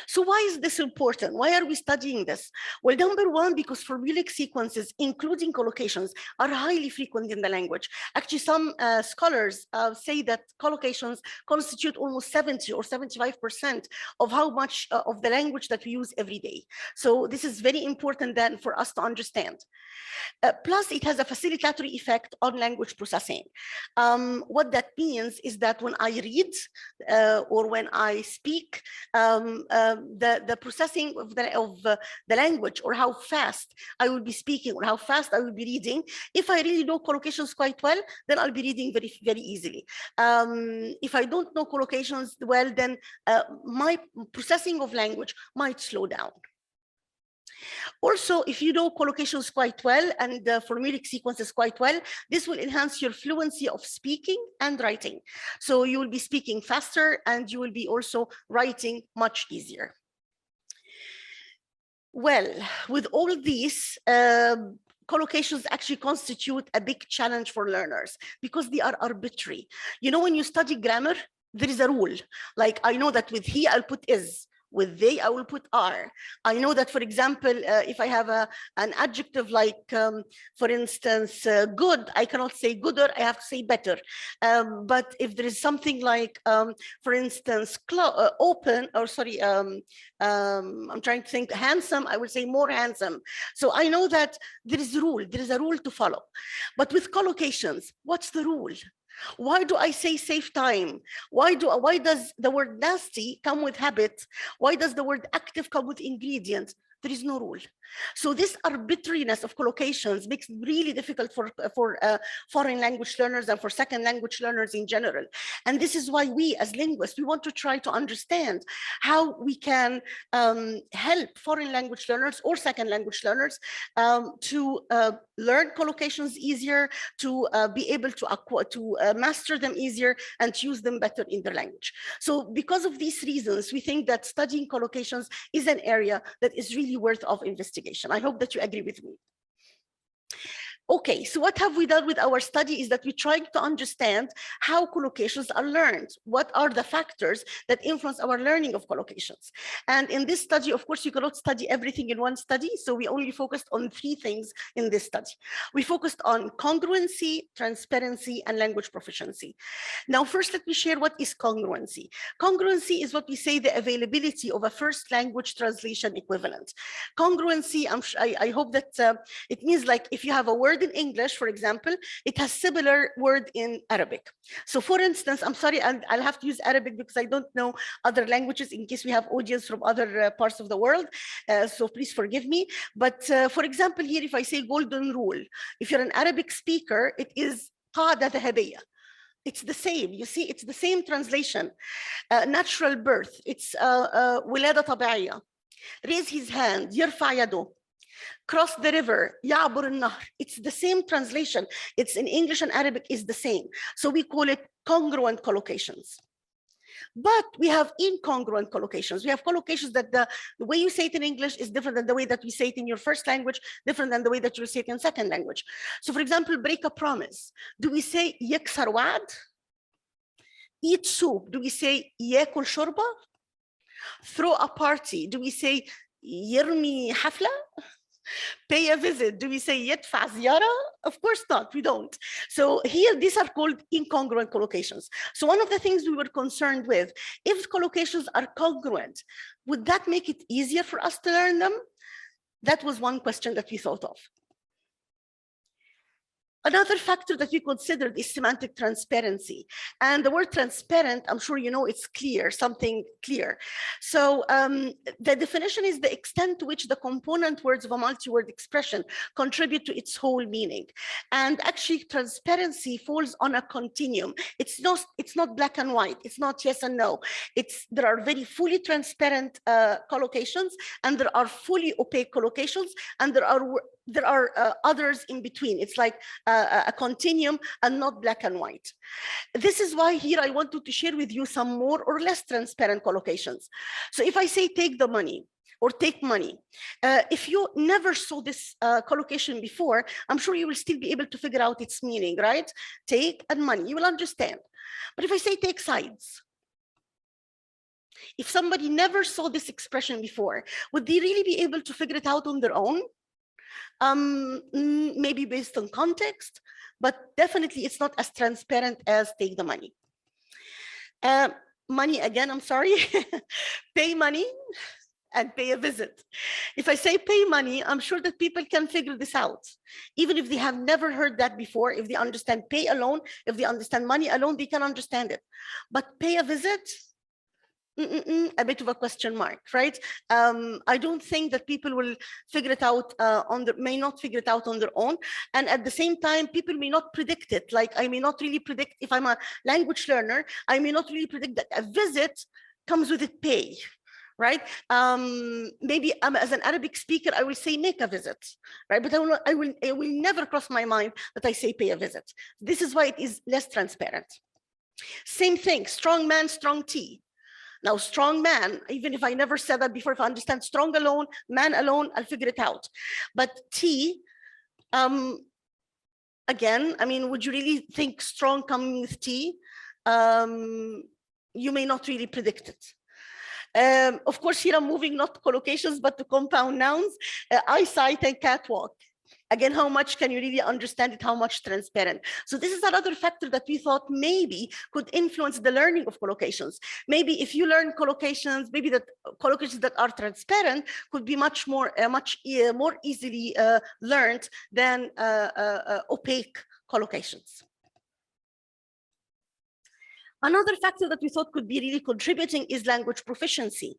Speaker 3: So why is this important? Why are we studying this? Well, number one, because formulaic sequences, including collocations, are highly frequent in the language. Actually, some scholars say that collocations constitute almost 70 or 75% of how much of the language that we use every day. So this is very important then for us to understand. Plus, it has a facilitatory effect on language processing. What that means is that when I read or when I speak, the processing of the language, or how fast I will be speaking or how fast I will be reading, if I really know collocations quite well, then I'll be reading very, very easily. If I don't know collocations well, then my processing of language might slow down. Also, if you know collocations quite well and the formulaic sequences quite well, this will enhance your fluency of speaking and writing. So you will be speaking faster and you will be also writing much easier. Well, with all these, collocations actually constitute a big challenge for learners because they are arbitrary. You know, when you study grammar, there is a rule. Like, I know that with he, I'll put is. With they, I will put are. I know that, for example, if I have an adjective like, for instance, good, I cannot say gooder, I have to say better. But if there is something like, for instance, open, or sorry, I'm trying to think, handsome, I will say more handsome. So I know that there is a rule, there is a rule to follow. But with collocations, what's the rule? Why do I say save time? Why does the word nasty come with habit? Why does the word active come with ingredient? There is no rule. So this arbitrariness of collocations makes it really difficult for foreign language learners and for second language learners in general. And this is why we as linguists, we want to try to understand how we can help foreign language learners or second language learners to learn collocations easier, to be able to master them easier and to use them better in their language. So because of these reasons, we think that studying collocations is an area that is really worth of investigation. I hope that you agree with me. Okay, so what have we done with our study is that we tried to understand how collocations are learned. What are the factors that influence our learning of collocations? And in this study, of course, you cannot study everything in one study. So we only focused on 3 things in this study. We focused on congruency, transparency, and language proficiency. Now, first, let me share what is congruency. Congruency is what we say the availability of a first language translation equivalent. Congruency, I hope that it means like if you have a word in English, for example, it has similar word in Arabic. So for instance, I'm sorry, and I'll have to use Arabic because I don't know other languages in case we have audience from other parts of the world. So please forgive me. But for example, here, if I say golden rule, if you're an Arabic speaker, it is قاعدة ذهبية. It's the same, you see, it's the same translation. Natural birth, it's ولادة طبيعية. Raise his hand, يرفع يده. Cross the river, يعبر النهر. It's the same translation. It's in English and Arabic is the same. So we call it congruent collocations. But we have incongruent collocations. We have collocations that the way you say it in English is different than the way that we say it in your first language, different than the way that you say it in second language. So for example, break a promise. Do we say يكسر وعد? Eat soup. Do we say ياكل شوربة? Throw a party. Do we say يرمي حفلة? Pay a visit. Do we say يدفع زيارة? Of course not, we don't. So here, these are called incongruent collocations. So one of the things we were concerned with, if collocations are congruent, would that make it easier for us to learn them? That was one question that we thought of. Another factor that we considered is semantic transparency. And the word transparent, I'm sure you know, it's clear, something clear. So the definition is the extent to which the component words of a multi-word expression contribute to its whole meaning. And actually transparency falls on a continuum. It's not black and white. It's not yes and no. There are very fully transparent collocations, and there are fully opaque collocations, and there are others in between. It's like a continuum and not black and white. This is why here I wanted to share with you some more or less transparent collocations. So if I say take the money or take money, if you never saw this collocation before, I'm sure you will still be able to figure out its meaning, right? Take and money, you will understand. But if I say take sides, if somebody never saw this expression before, would they really be able to figure it out on their own? Maybe based on context, but definitely it's not as transparent as take the money. Money again, I'm sorry, pay money and pay a visit. If I say pay money, I'm sure that people can figure this out. Even if they have never heard that before, if they understand pay alone, if they understand money alone, they can understand it. But pay a visit, a bit of a question mark, right? I don't think that people will figure it out may not figure it out on their own. And at the same time, people may not predict it. Like I may not really predict, if I'm a language learner, I may not really predict that a visit comes with it pay, right? Maybe as an Arabic speaker, I will say make a visit, right? But it will never cross my mind that I say pay a visit. This is why it is less transparent. Same thing, strong man, strong tea. Now, strong man, even if I never said that before, if I understand strong alone, man alone, I'll figure it out. But tea, again, I mean, would you really think strong coming with tea? You may not really predict it. Of course, here I'm moving not to collocations, but to compound nouns, eyesight and catwalk. Again, how much can you really understand it? How much transparent? So this is another factor that we thought maybe could influence the learning of collocations. Maybe if you learn collocations, maybe that collocations that are transparent could be much more easily learned than opaque collocations. Another factor that we thought could be really contributing is language proficiency.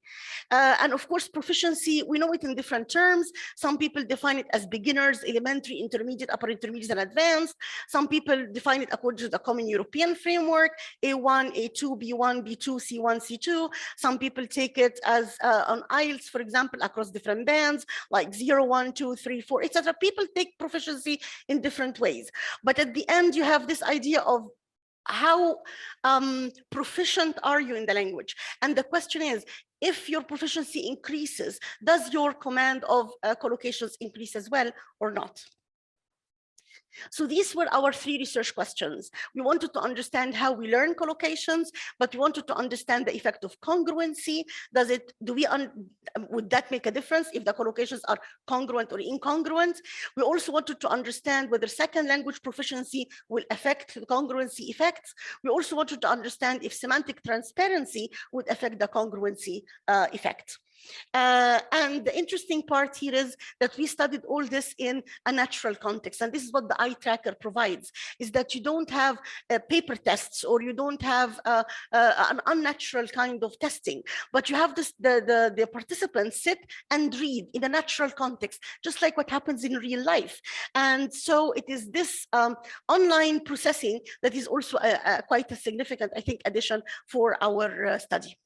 Speaker 3: And of course, proficiency, we know it in different terms. Some people define it as beginners, elementary, intermediate, upper intermediate, and advanced. Some people define it according to the common European framework, A1, A2, B1, B2, C1, C2. Some people take it as on IELTS, for example, across different bands, like 0, 1, 2, 3, 4, etc. People take proficiency in different ways. But at the end, you have this idea of how proficient are you in the language? And the question is, if your proficiency increases, does your command of collocations increase as well or not? So these were our 3 research questions. We wanted to understand how we learn collocations, but we wanted to understand the effect of congruency. Would that make a difference if the collocations are congruent or incongruent? We also wanted to understand whether second language proficiency will affect the congruency effects. We also wanted to understand if semantic transparency would affect the congruency effect. And the interesting part here is that we studied all this in a natural context, and this is what the eye tracker provides, is that you don't have paper tests, or you don't have an unnatural kind of testing, but you have the participants sit and read in a natural context, just like what happens in real life. And so it is this online processing that is also quite a significant, I think, addition for our study.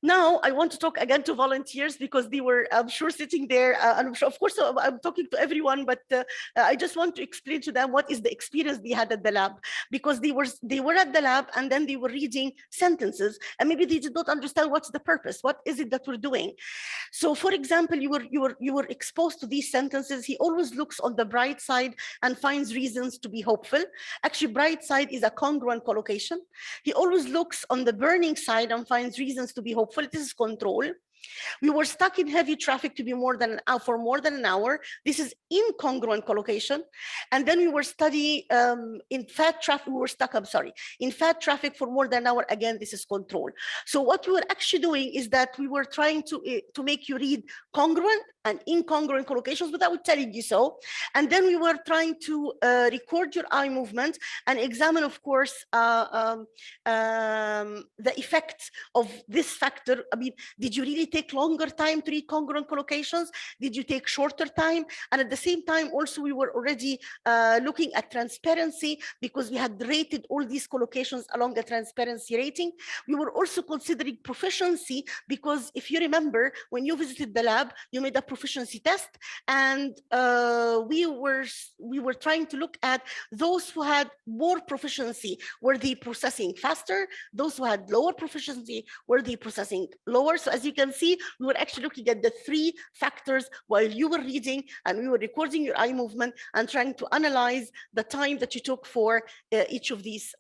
Speaker 3: Now, I want to talk again to volunteers because they were, I'm sure, sitting there. And I'm sure, of course, I'm talking to everyone, but I just want to explain to them what is the experience they had at the lab, because they were at the lab and then they were reading sentences, and maybe they did not understand what's the purpose. What is it that we're doing? So, for example, you were exposed to these sentences. He always looks on the bright side and finds reasons to be hopeful. Actually, bright side is a congruent collocation. He always looks on the burning side and finds reasons to be hopeful. This is control. We were stuck in heavy traffic to be for more than an hour. This is incongruent collocation. And then we were studying in fat traffic. We were stuck, in fat traffic for more than an hour. Again, this is control. So what we were actually doing is that we were trying to make you read congruent and incongruent collocations without telling you so. And then we were trying to record your eye movement and examine, of course, the effect of this factor. I mean, did you really take longer time to read congruent collocations? Did you take shorter time? And at the same time, also, we were already looking at transparency because we had rated all these collocations along a transparency rating. We were also considering proficiency because if you remember, when you visited the lab, you made a proficiency test, and we were trying to look at those who had more proficiency, were they processing faster? Those who had lower proficiency, were they processing lower? So as you can see, we were actually looking at the three factors while you were reading, and we were recording your eye movement and trying to analyze the time that you took for each of these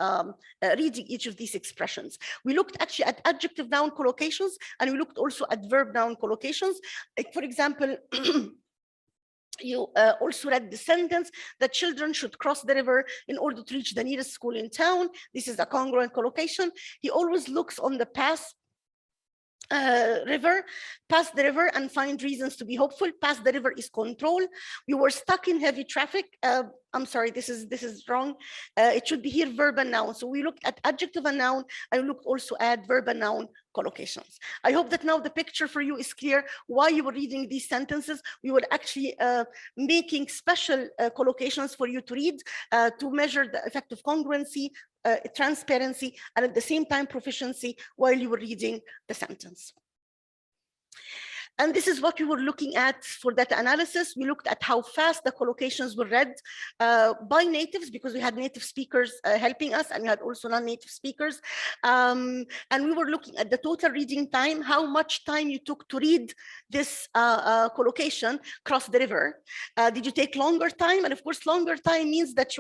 Speaker 3: reading each of these expressions. We looked actually at adjective noun collocations, and we looked also at verb noun collocations. Like, for example, you also read the sentence that children should cross the river in order to reach the nearest school in town. This is a congruent collocation. He always looks on the past pass the river and find reasons to be hopeful. Pass the river is control. We were stuck in heavy traffic. I'm sorry, this is wrong. It should be here verb and noun. So we looked at adjective and noun, and we looked also at verb and noun collocations. I hope that now the picture for you is clear why you were reading these sentences. We were actually making special collocations for you to read to measure the effect of congruency, transparency, and at the same time proficiency while you were reading the sentence. And this is what we were looking at for data analysis. We looked at how fast the collocations were read by natives, because we had native speakers helping us, and we had also non-native speakers. And we were looking at the total reading time, how much time you took to read this collocation, cross the river. Did you take longer time? And of course, longer time means that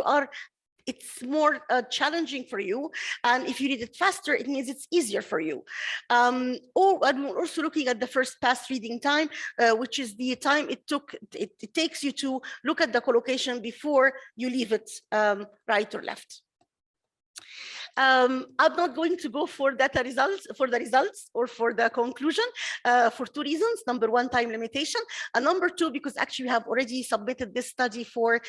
Speaker 3: it's more challenging for you. And if you read it faster, it means it's easier for you. And we're also looking at the first pass reading time, which is the time it takes you to look at the collocation before you leave it right or left. I'm not going to go for the results or for the conclusion for two reasons. Number one, time limitation, and number two, because actually we have already submitted this study for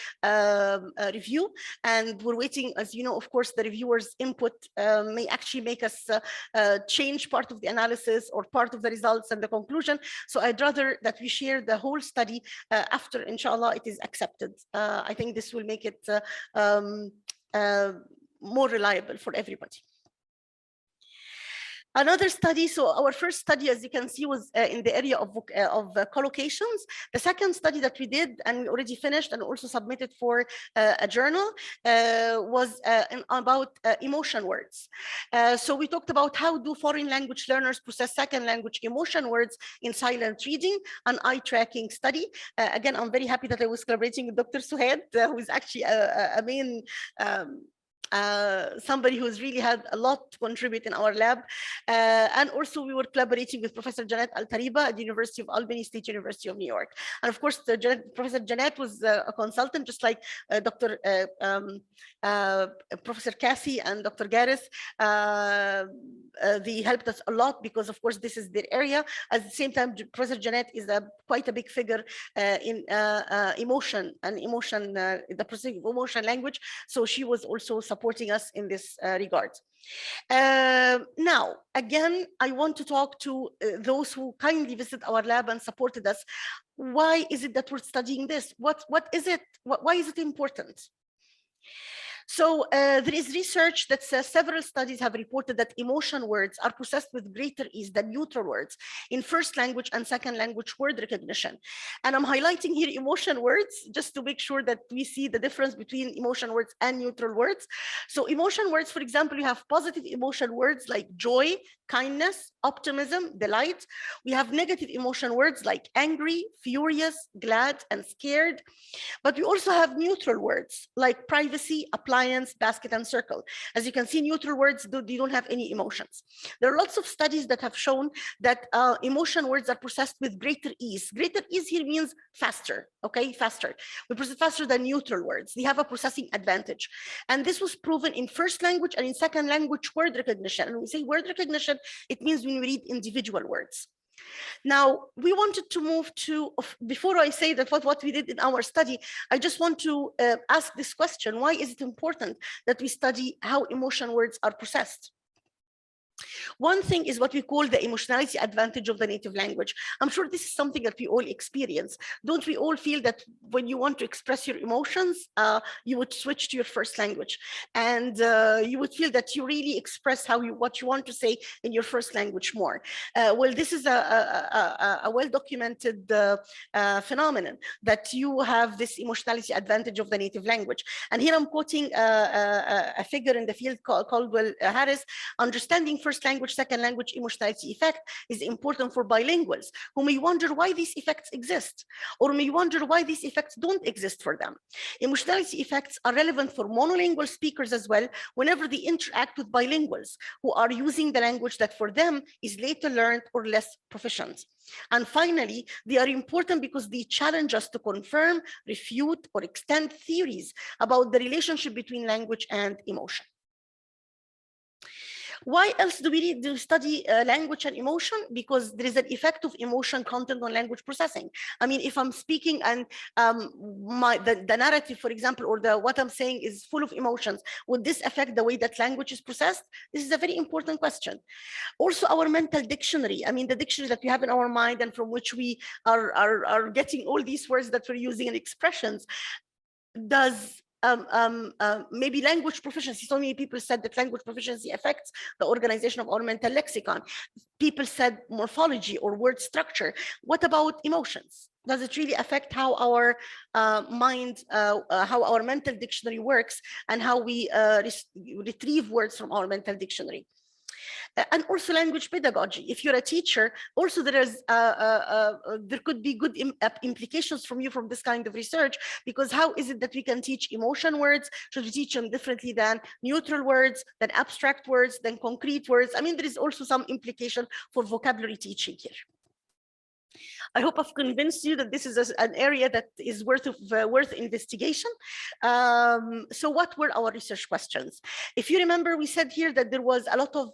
Speaker 3: review, and we're waiting. As you know, of course, the reviewers' input may actually make us change part of the analysis or part of the results and the conclusion. So I'd rather that we share the whole study after, inshallah, it is accepted. I think this will make it more reliable for everybody. Another study, so our first study, as you can see, was in the area of collocations. The second study that we did, and we already finished and also submitted for a journal, was about emotion words. So we talked about how do foreign language learners process second language emotion words in silent reading, an eye tracking study. Again, I'm very happy that I was collaborating with Dr. Suhaid, who is actually a main somebody who's really had a lot to contribute in our lab. And also we were collaborating with Professor Janet Al-Tariba at the University of Albany, State University of New York. And of course, Professor Janet was a consultant, just like Professor Cassie and Dr. Garis. They helped us a lot because, of course, this is their area. At the same time, Professor Janet is quite a big figure in emotion and the processing of emotion language. So she was also supporting us in this regard. Now, again, I want to talk to those who kindly visited our lab and supported us. Why is it that we're studying this? What is it? Why is it important? So there is research that says several studies have reported that emotion words are processed with greater ease than neutral words in first language and second language word recognition. And I'm highlighting here emotion words just to make sure that we see the difference between emotion words and neutral words. So emotion words, for example, we have positive emotion words like joy, kindness, optimism, delight. We have negative emotion words like angry, furious, glad, and scared. But we also have neutral words like privacy, appliance, basket, and circle. As you can see, neutral words, they don't have any emotions. There are lots of studies that have shown that emotion words are processed with greater ease. Greater ease here means faster, okay, faster. We process faster than neutral words. They have a processing advantage. And this was proven in first language and in second language word recognition. And when we say word recognition, it means when we read individual words. Now, we wanted to move to, before I say that what we did in our study, I just want to ask this question: why is it important that we study how emotion words are processed? One thing is what we call the emotionality advantage of the native language. I'm sure this is something that we all experience. Don't we all feel that when you want to express your emotions, you would switch to your first language, and you would feel that you really express what you want to say in your first language more? Well, this is a well-documented phenomenon, that you have this emotionality advantage of the native language. And here I'm quoting a figure in the field called Caldwell Harris. Understanding first language, second language emotionality effect is important for bilinguals who may wonder why these effects exist, or may wonder why these effects don't exist for them. Emotionality effects are relevant for monolingual speakers as well, whenever they interact with bilinguals who are using the language that for them is later learned or less proficient. And finally, they are important because they challenge us to confirm, refute, or extend theories about the relationship between language and emotion. Why else do we need to study language and emotion? Because there is an effect of emotion content on language processing. I mean, if I'm speaking and the narrative, for example, or what I'm saying is full of emotions, would this affect the way that language is processed? This is a very important question. Also, our mental dictionary, I mean, the dictionary that we have in our mind and from which we are getting all these words that we're using and expressions, does maybe language proficiency. So many people said that language proficiency affects the organization of our mental lexicon. People said morphology or word structure. What about emotions? Does it really affect how our mind, how our mental dictionary works, and how we retrieve words from our mental dictionary? And also language pedagogy. If you're a teacher, also there could be good implications from this kind of research, because how is it that we can teach emotion words? Should we teach them differently than neutral words, than abstract words, than concrete words? I mean, there is also some implication for vocabulary teaching here. I hope I've convinced you that this is an area that is worth investigation. So what were our research questions? If you remember, we said here that there was a lot of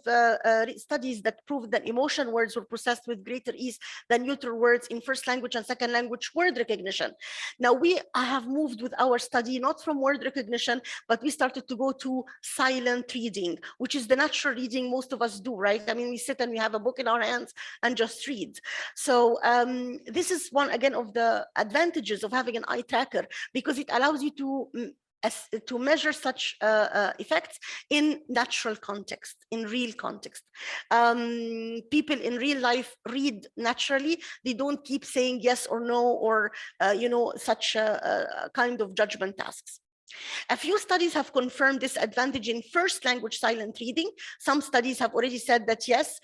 Speaker 3: studies that proved that emotion words were processed with greater ease than neutral words in first language and second language word recognition. Now we have moved with our study not from word recognition, but we started to go to silent reading, which is the natural reading most of us do, right? I mean, we sit and we have a book in our hands and just read. So this is one, again, of the advantages of having an eye tracker, because it allows you to measure such effects in natural context, in real context. People in real life read naturally. They don't keep saying yes or no, or such kind of judgment tasks. A few studies have confirmed this advantage in first language silent reading. Some studies have already said that yes,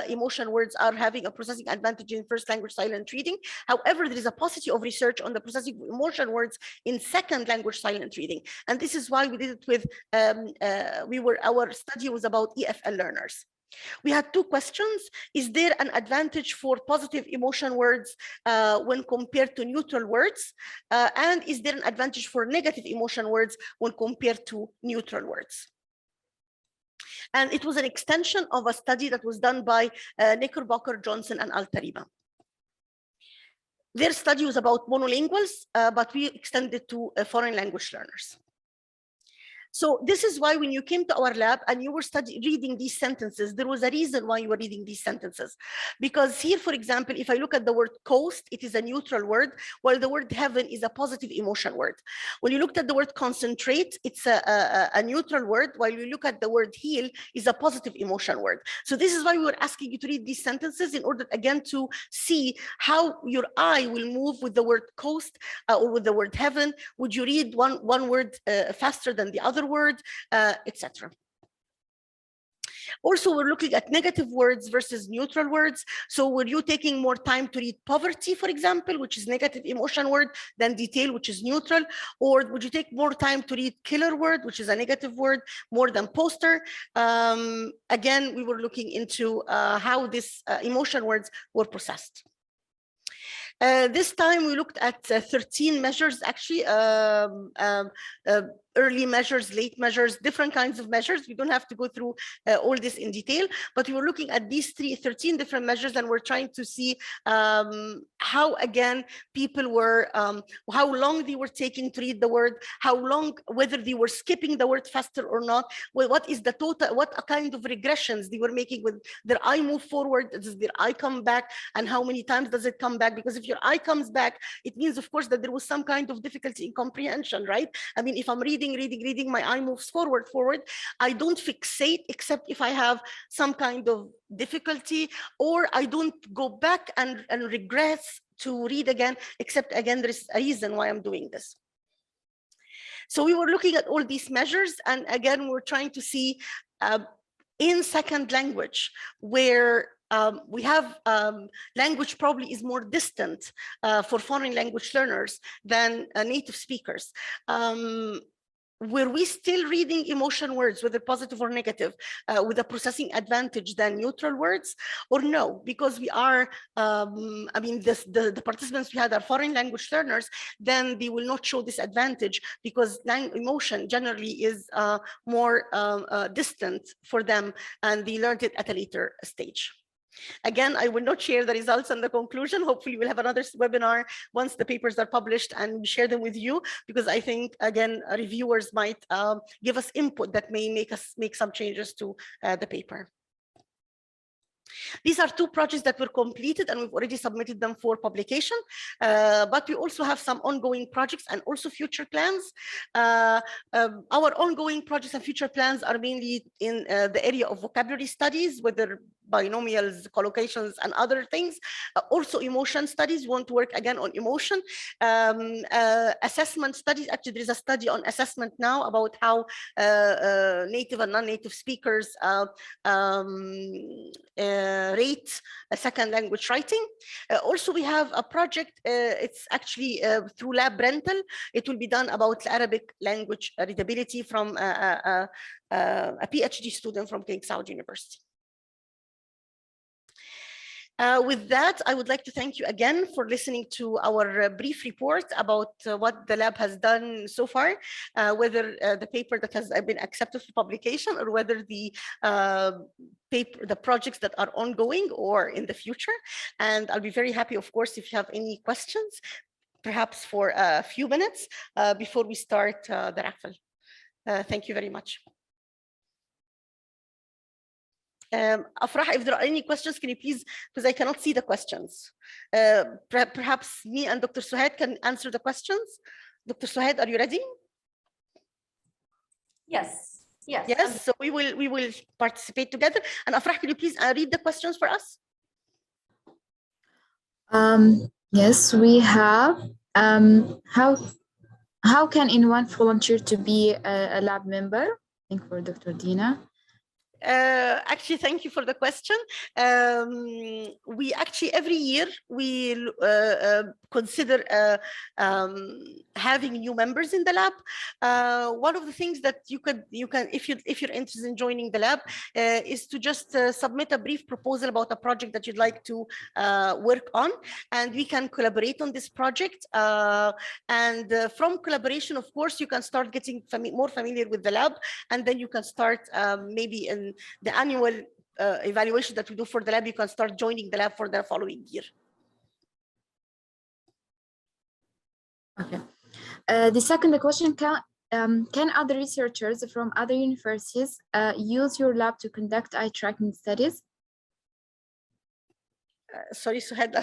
Speaker 3: emotion words are having a processing advantage in first language silent reading. However, there is a paucity of research on the processing of emotion words in second language silent reading. And this is why we did it with, our study was about EFL learners. We had two questions. Is there an advantage for positive emotion words when compared to neutral words? And is there an advantage for negative emotion words when compared to neutral words? And it was an extension of a study that was done by Knickerbocker, Johnson, and Altariba. Their study was about monolinguals, but we extended to foreign language learners. So this is why when you came to our lab and you were reading these sentences, there was a reason why you were reading these sentences. Because here, for example, if I look at the word coast, it is a neutral word, while the word heaven is a positive emotion word. When you looked at the word concentrate, it's a neutral word, while you look at the word heal, is a positive emotion word. So this is why we were asking you to read these sentences in order, again, to see how your eye will move with the word coast or with the word heaven. Would you read one word faster than the other word, etc. Also, we're looking at negative words versus neutral words. So were you taking more time to read poverty, for example, which is negative emotion word, than detail, which is neutral? Or would you take more time to read killer word, which is a negative word, more than poster? Again, we were looking into how these emotion words were processed. This time we looked at 13 measures, actually, early measures, late measures, different kinds of measures. We don't have to go through all this in detail, but we were looking at these 13 different measures, and we're trying to see how, again, people were, how long they were taking to read the word, how long, whether they were skipping the word faster or not, well, what is the total, what kind of regressions they were making with their eye move forward, does their eye come back, and how many times does it come back? Because if your eye comes back, it means, of course, that there was some kind of difficulty in comprehension, right? I mean, if I'm reading, my eye moves forward. I don't fixate except if I have some kind of difficulty, or I don't go back and regress to read again, except, again, there is a reason why I'm doing this. So we were looking at all these measures, and again, we're trying to see in second language, where we have language probably is more distant for foreign language learners than native speakers. Were we still reading emotion words, whether positive or negative, with a processing advantage than neutral words, or no? Because we are, I mean, the participants we had are foreign language learners, then they will not show this advantage, because emotion generally is more distant for them, and they learned it at a later stage. Again, I will not share the results and the conclusion. Hopefully we'll have another webinar once the papers are published and we share them with you, because I think, again, reviewers might give us input that may make us make some changes to the paper. These are two projects that were completed, and we've already submitted them for publication, but we also have some ongoing projects and also future plans. Our ongoing projects and future plans are mainly in the area of vocabulary studies, whether binomials, collocations, and other things. Also emotion studies, we want to work again on emotion. Assessment studies, actually there is a study on assessment now about how native and non-native speakers rate a second language writing. Also, we have a project, it's actually through lab rental. It will be done about Arabic language readability from a PhD student from King Saud University. With that, I would like to thank you again for listening to our brief report about what the lab has done so far, whether the paper that has been accepted for publication, or whether the projects that are ongoing or in the future. And I'll be very happy, of course, if you have any questions, perhaps for a few minutes before we start the raffle. Thank you very much. Afrah, if there are any questions, can you please, because I cannot see the questions. Perhaps me and Dr. Suhaid can answer the questions. Dr. Suhaid, are you ready?
Speaker 4: Yes. Yes.
Speaker 3: Yes. So we will participate together. And Afrah, can you please read the questions for us?
Speaker 5: Yes, we have. How can anyone volunteer to be a lab member? I think for Dr. Dina.
Speaker 3: Actually, thank you for the question. We actually every year we consider having new members in the lab. One of the things that you can, if you're interested in joining the lab, is to just submit a brief proposal about a project that you'd like to work on, and we can collaborate on this project. And from collaboration, of course, you can start getting more familiar with the lab, and then you can start maybe in the annual evaluation that we do for the lab, you can start joining the lab for the following year.
Speaker 5: Okay. The second question, can other researchers from other universities use your lab to conduct eye tracking studies?
Speaker 3: Sorry, Suhaid.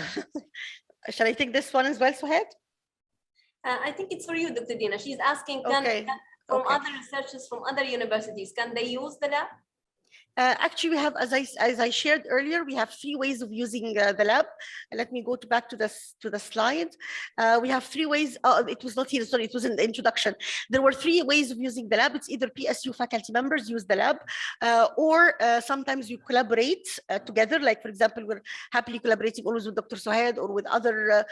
Speaker 3: Shall I take this one as well, Suhaid?
Speaker 4: I think it's for you, Dr. Dina. She's asking, from other researchers from other universities, can they use the lab?
Speaker 3: Actually, we have, as I shared earlier, we have 3 ways of using the lab. Let me go back to the slide. We have 3 ways. It was not here. Sorry, it was in the introduction. There were 3 ways of using the lab. It's either PSU faculty members use the lab, or sometimes you collaborate together. Like, for example, we're happily collaborating always with Dr. Suhaid or with other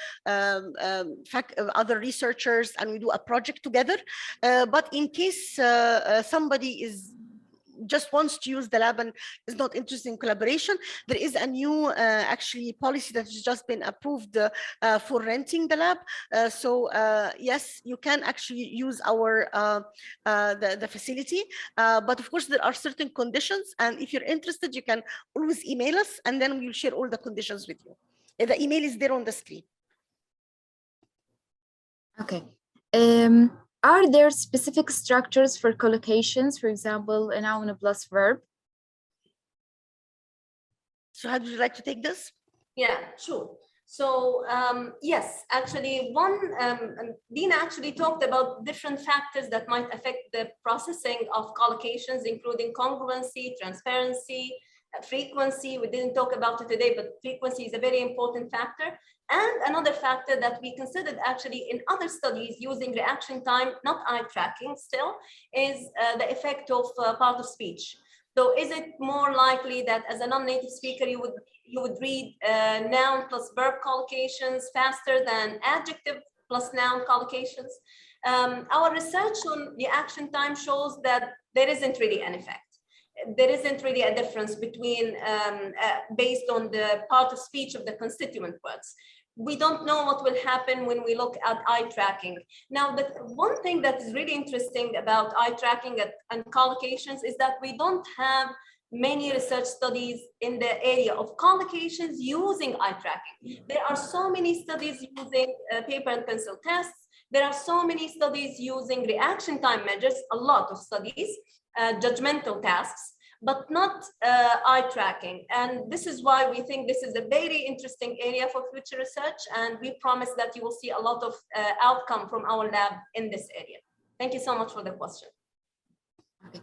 Speaker 3: other researchers, and we do a project together. But in case somebody just wants to use the lab and is not interested in collaboration, there is a new actually policy that has just been approved for renting the lab. So yes, you can actually use our the facility, but of course there are certain conditions, and if you're interested, you can always email us, and then we'll share all the conditions with you. The email is there on the screen.
Speaker 5: Okay. Are there specific structures for collocations, for example, a noun plus verb?
Speaker 3: So how would you like to take this?
Speaker 4: Yeah, sure. So yes, actually Dina actually talked about different factors that might affect the processing of collocations, including congruency, transparency, frequency. We didn't talk about it today, but frequency is a very important factor. And another factor that we considered actually in other studies using reaction time, not eye tracking still, is the effect of part of speech. So is it more likely that as a non-native speaker, you would read noun plus verb collocations faster than adjective plus noun collocations? Our research on reaction time shows that there isn't really an effect. There isn't really a difference between based on the part of speech of the constituent words. We don't know what will happen when we look at eye tracking. Now, the one thing that is really interesting about eye tracking and collocations is that we don't have many research studies in the area of collocations using eye tracking. There are so many studies using paper and pencil tests. There are so many studies using reaction time measures, a lot of studies, judgmental tasks, but not eye tracking. And this is why we think this is a very interesting area for future research. And we promise that you will see a lot of outcome from our lab in this area. Thank you so much for the question.
Speaker 5: Okay.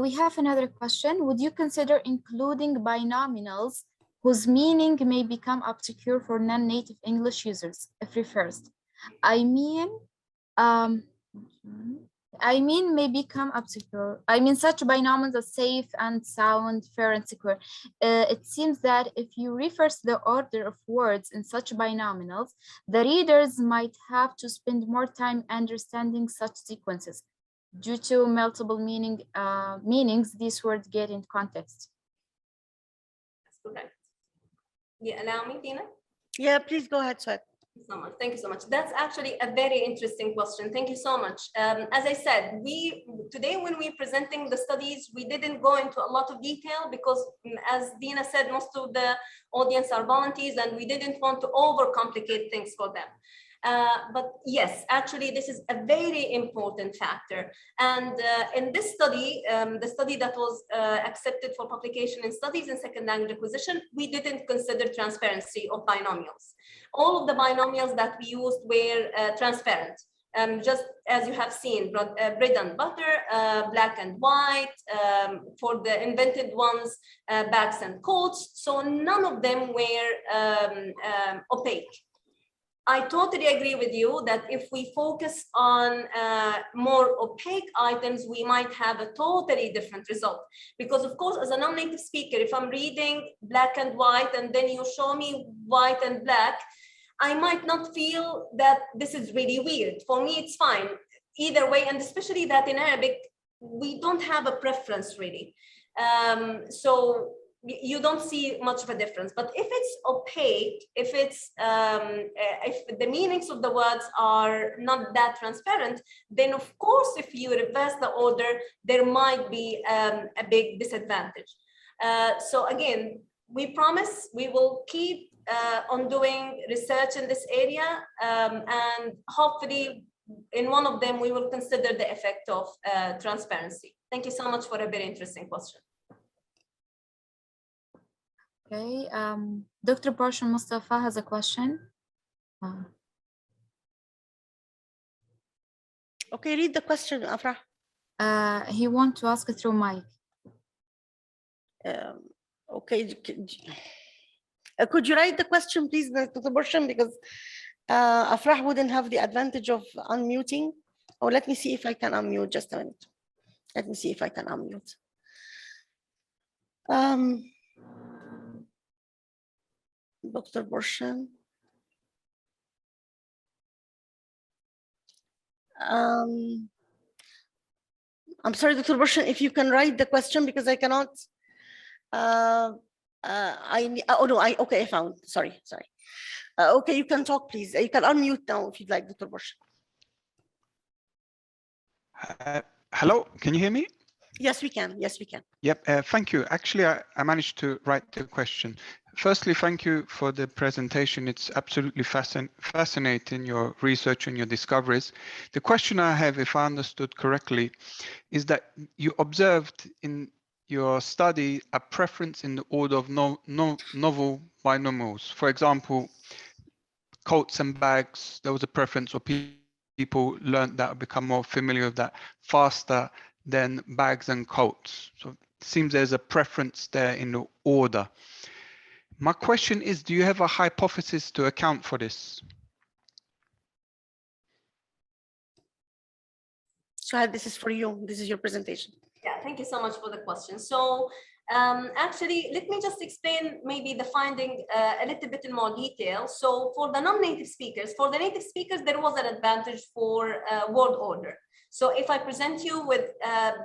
Speaker 5: We have another question. Would you consider including binomials whose meaning may become obscure for non-native English users if reversed? I mean, may become obscure. I mean, such binomials are safe and sound, fair and secure. It seems that if you reverse the order of words in such binomials, the readers might have to spend more time understanding such sequences. Due to multiple meanings, these words get in context.
Speaker 4: That's correct. Yeah, allow me, Tina?
Speaker 3: Yeah, please go ahead, Swed.
Speaker 4: Thank you so much. That's actually a very interesting question. Thank you so much. As I said, today when we're presenting the studies, we didn't go into a lot of detail because, as Dina said, most of the audience are volunteers and we didn't want to overcomplicate things for them. But yes, actually, this is a very important factor. And in this study, the study that was accepted for publication in Studies in Second Language Acquisition, we didn't consider transparency of binomials. All of the binomials that we used were transparent. Just as you have seen, bread and butter, black and white, for the invented ones, bags and coats. So none of them were opaque. I totally agree with you that if we focus on more opaque items, we might have a totally different result. Because of course, as a non-native speaker, if I'm reading black and white and then you show me white and black, I might not feel that this is really weird. For me, it's fine either way. And especially that in Arabic, we don't have a preference really. So you don't see much of a difference. But if it's opaque, if the meanings of the words are not that transparent, then of course, if you reverse the order, there might be a big disadvantage. So again, we promise we will keep on doing research in this area, and hopefully in one of them, we will consider the effect of transparency. Thank you so much for a very interesting question.
Speaker 5: Okay, Dr. Barsha Mustafa has a question.
Speaker 3: Okay, read the question, Afrah.
Speaker 5: He wants to ask it through mic.
Speaker 3: Okay, could you write the question, please, Dr. Barsha, because Afrah wouldn't have the advantage of unmuting. Or let me see if I can unmute, just a minute. Let me see if I can unmute. Dr. Barsha. I'm sorry, Dr. Burshan, if you can write the question because I cannot. Oh no, okay, I found. Sorry. Okay, you can talk, please. You can unmute now if you'd like, Dr. Burshan.
Speaker 6: Hello, can you hear me?
Speaker 3: Yes, we can. Yes, we can.
Speaker 6: Yep, thank you. Actually, I managed to write the question. Firstly, thank you for the presentation. It's absolutely fascinating, your research and your discoveries. The question I have, if I understood correctly, is that you observed in your study a preference in the order of novel binomials. For example, coats and bags, there was a preference, or people learned that or become more familiar with that faster than bags and coats. So it seems there's a preference there in the order. My question is, do you have a hypothesis to account for this?
Speaker 3: So this is for you. This is your presentation.
Speaker 4: Yeah, thank you so much for the question. So actually, let me just explain maybe the finding a little bit in more detail. So for the non-native speakers, for the native speakers, there was an advantage for word order. So if I present you with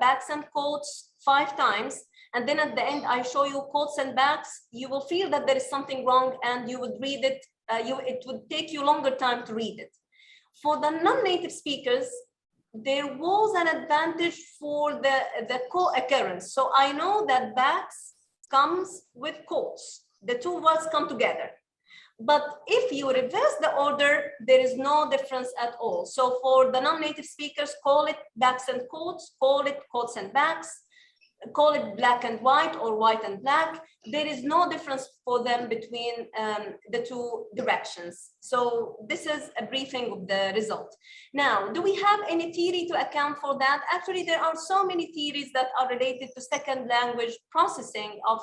Speaker 4: bags and coats 5 times, and then at the end I show you coats and bags, you will feel that there is something wrong and you would read it, it would take you longer time to read it. For the non-native speakers, there was an advantage for the co-occurrence. So I know that bags comes with coats. The two words come together. But if you reverse the order, there is no difference at all. So for the non-native speakers, call it bags and coats, call it coats and bags, call it black and white or white and black. There is no difference for them between the two directions. So this is a briefing of the result. Now, do we have any theory to account for that? Actually, there are so many theories that are related to second language processing of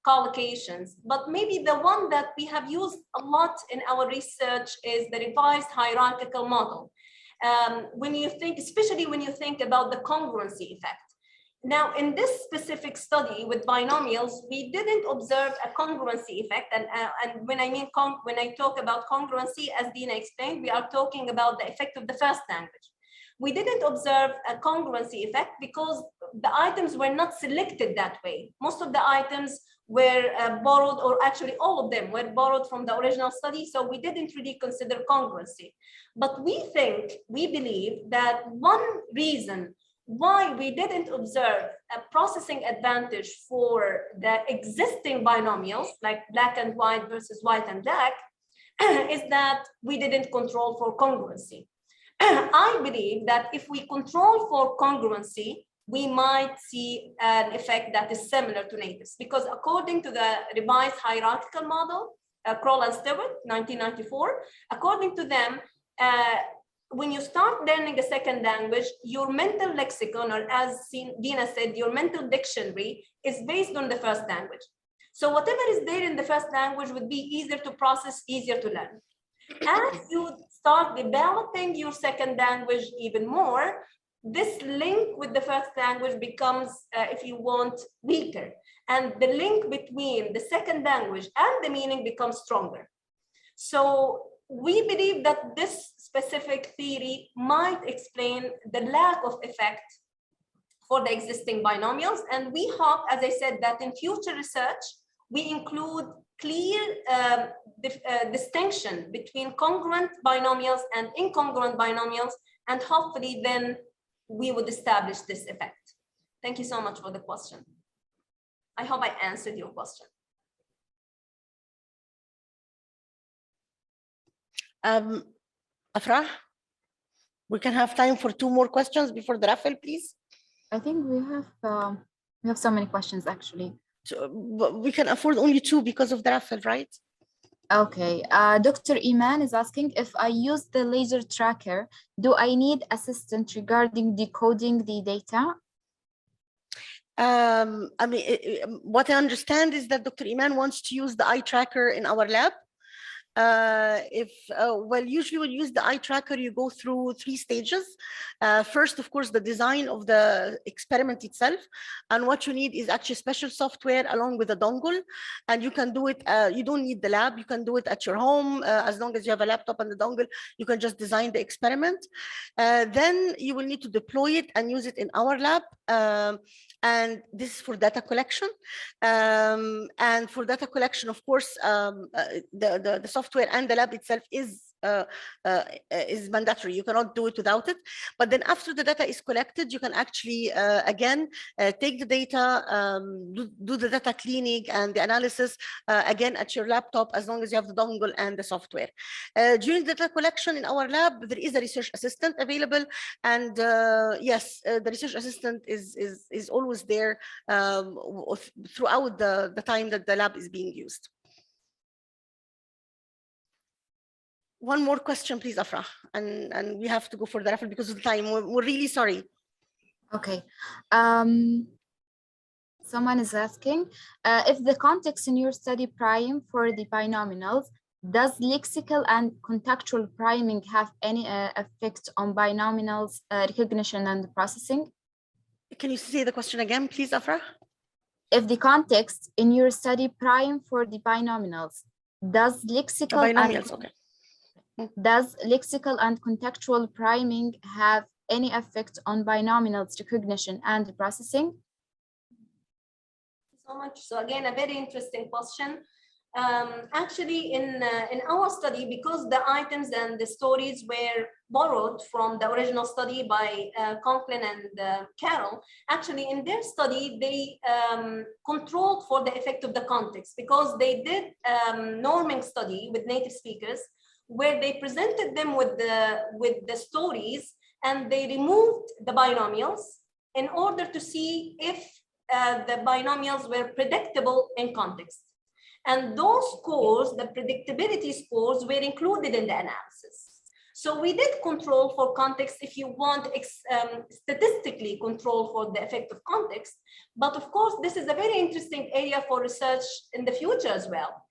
Speaker 4: collocations, but maybe the one that we have used a lot in our research is the revised hierarchical model. When you think, especially when you think about the congruency effect. Now, in this specific study with binomials, we didn't observe a congruency effect. And when I talk about congruency, as Dina explained, we are talking about the effect of the first language. We didn't observe a congruency effect because the items were not selected that way. Most of the items were borrowed, or actually all of them were borrowed from the original study. So we didn't really consider congruency. But we believe that one reason why we didn't observe a processing advantage for the existing binomials, like black and white versus white and black, is that we didn't control for congruency. I believe that if we control for congruency, we might see an effect that is similar to natives, because according to the revised hierarchical model, Kroll and Stewart, 1994, according to them, when you start learning a second language, your mental lexicon, or as Dina said, your mental dictionary is based on the first language. So whatever is there in the first language would be easier to process, easier to learn. As you start developing your second language even more, this link with the first language becomes, if you want, weaker. And the link between the second language and the meaning becomes stronger. So we believe that this specific theory might explain the lack of effect for the existing binomials. And we hope, as I said, that in future research, we include clear distinction between congruent binomials and incongruent binomials, and hopefully then we would establish this effect. Thank you so much for the question. I hope I answered your question.
Speaker 3: Afrah, we can have time for 2 more questions before the raffle, please.
Speaker 5: I think we have so many questions actually.
Speaker 3: So, but we can afford only 2 because of the raffle, right?
Speaker 5: Okay, Dr. Iman is asking, if I use the laser tracker, do I need assistance regarding decoding the data?
Speaker 3: I mean, what I understand is that Dr. Iman wants to use the eye tracker in our lab. Well, usually when you use the eye tracker, you go through 3 stages. First, of course, the design of the experiment itself. And what you need is actually special software along with a dongle. And you can do it, you don't need the lab. You can do it at your home. As long as you have a laptop and the dongle, you can just design the experiment. Then you will need to deploy it and use it in our lab. And this is for data collection. And for data collection, of course, the software and the lab itself is mandatory. You cannot do it without it. But then after the data is collected, you can actually, again, take the data, do the data cleaning and the analysis, again, at your laptop, as long as you have the dongle and the software. During data collection in our lab, there is a research assistant available. And yes, the research assistant is always there throughout the time that the lab is being used. One more question, please, Afra, and we have to go for the raffle because of the time. We're really sorry.
Speaker 5: Okay. Someone is asking, if the context in your study prime for the binomials, does lexical and contextual priming have any effect on binomials recognition and processing?
Speaker 3: Can you say the question again, please, Afra?
Speaker 5: If the context in your study prime for the binomials, does lexical Does lexical and contextual priming have any effect on binomials recognition and processing?
Speaker 4: So much. So again, a very interesting question. Actually, in our study, because the items and the stories were borrowed from the original study by Conklin and Carroll, actually in their study, they controlled for the effect of the context because they did norming study with native speakers where they presented them with the stories and they removed the binomials in order to see if the binomials were predictable in context. And those scores, the predictability scores, were included in the analysis. So we did control for context if you want statistically control for the effect of context. But of course, this is a very interesting area for research in the future as well.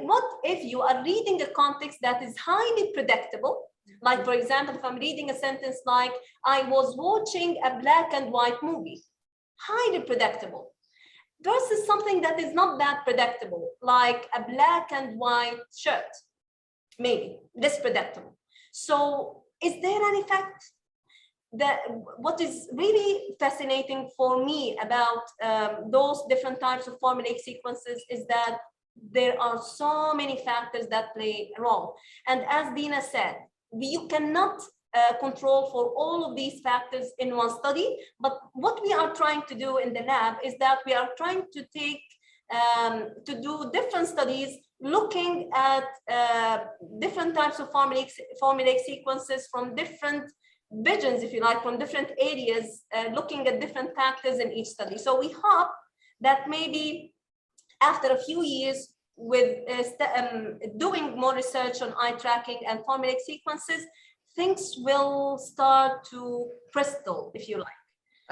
Speaker 4: What if you are reading a context that is highly predictable? Like, for example, if I'm reading a sentence like, I was watching a black and white movie, highly predictable, versus something that is not that predictable, like a black and white shirt, maybe less predictable. So is there an effect? What is really fascinating for me about those different types of formulaic sequences is that there are so many factors that play a role. And as Dina said, you cannot control for all of these factors in one study. But what we are trying to do in the lab is that we are trying to take, to do different studies looking at different types of formulaic sequences from different visions, if you like, from different areas, looking at different factors in each study. So we hope that maybe after a few years with doing more research on eye tracking and formulaic sequences, things will start to crystal, if you like.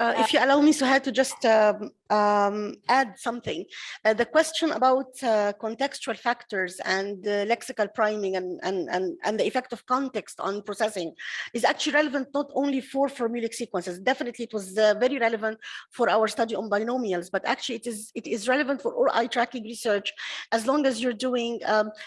Speaker 3: If you allow me, Suhail, to just add something. The question about contextual factors and lexical priming and the effect of context on processing is actually relevant not only for formulaic sequences. Definitely, it was very relevant for our study on binomials, but actually it is relevant for all eye tracking research as long as you're doing,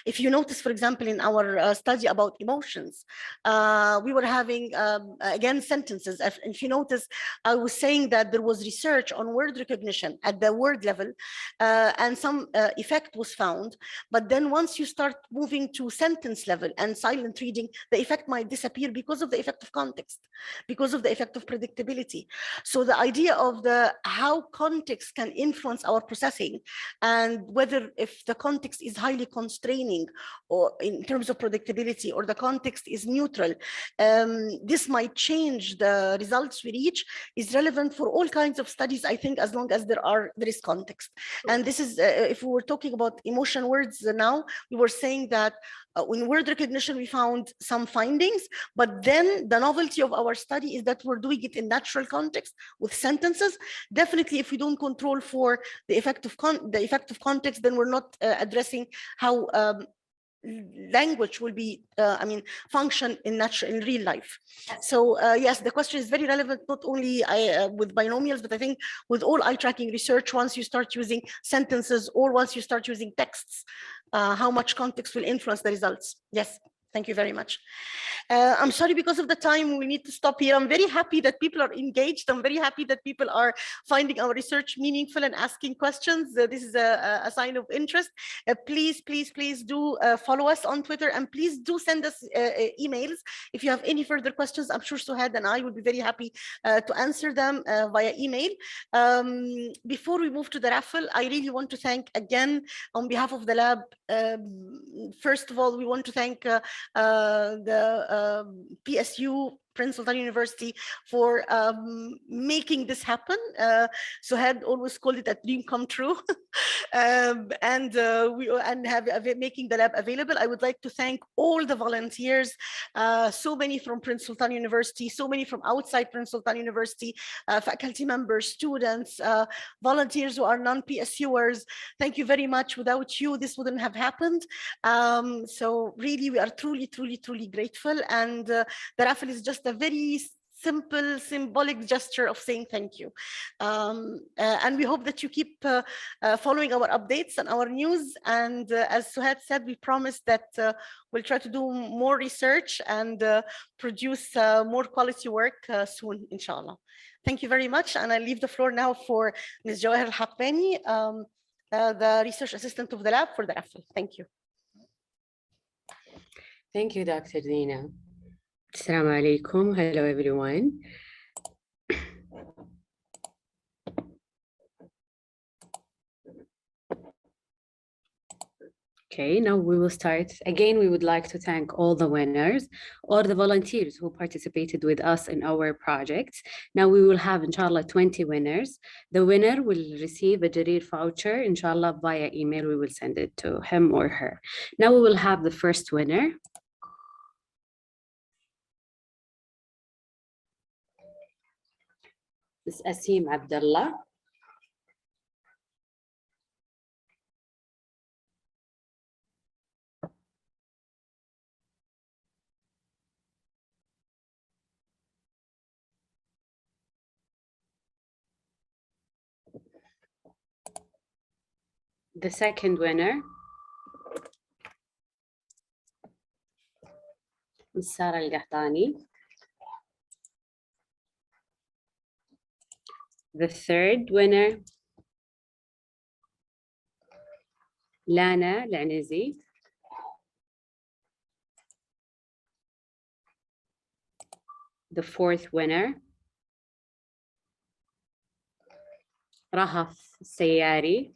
Speaker 3: if you notice, for example, in our study about emotions, we were having, again, sentences. If you notice, I was saying that there was research on word recognition at the word level, and some effect was found. But then once you start moving to sentence level and silent reading, the effect might disappear because of the effect of context, because of the effect of predictability. So the idea of how context can influence our processing, and whether if the context is highly constraining or in terms of predictability, or the context is neutral, this might change the results we reach, is relevant for all kinds of studies, I think, as long as there is context. And this is, if we were talking about emotion words now, we were saying that in word recognition, we found some findings, but then the novelty of our study is that we're doing it in natural context with sentences. Definitely, if we don't control for the effect of context, then we're not addressing how language will be, function in real life. So yes, the question is very relevant, not only with binomials, but I think with all eye tracking research, once you start using sentences or once you start using texts, how much context will influence the results. Yes. Thank you very much. I'm sorry, because of the time, we need to stop here. I'm very happy that people are engaged. I'm very happy that people are finding our research meaningful and asking questions. This is a sign of interest. Please, please, please do follow us on Twitter, and please do send us emails if you have any further questions. I'm sure Suhad and I will be very happy to answer them via email. Before we move to the raffle, I really want to thank again on behalf of the lab. First of all, we want to thank the PSU, Prince Sultan University, for making this happen. Suhad always called it a dream come true. And making the lab available. I would like to thank all the volunteers, so many from Prince Sultan University, so many from outside Prince Sultan University, faculty members, students, volunteers who are non-PSUers. Thank you very much. Without you, this wouldn't have happened. So really, we are truly, truly, truly grateful. And the raffle is just a very simple, symbolic gesture of saying thank you. And we hope that you keep following our updates and our news. And as Suhad said, we promise that we'll try to do more research and produce more quality work soon, inshallah. Thank you very much. And I leave the floor now for Ms. Jawahir Al-Haqqani, the research assistant of the lab, for the raffle. Thank you.
Speaker 7: Thank you, Dr. Dina. Assalamu alaikum. Hello, everyone. Okay, now we will start. Again, we would like to thank all the winners or the volunteers who participated with us in our projects. Now we will have, inshallah, 20 winners. The winner will receive a Jareer voucher, inshallah, via email. We will send it to him or her. Now we will have the first winner. Ms. Asim Abdullah. The second winner, Ms. Sara Al-Gahtani. The third winner, Lana Lanizi. The fourth winner, Rahaf Sayari.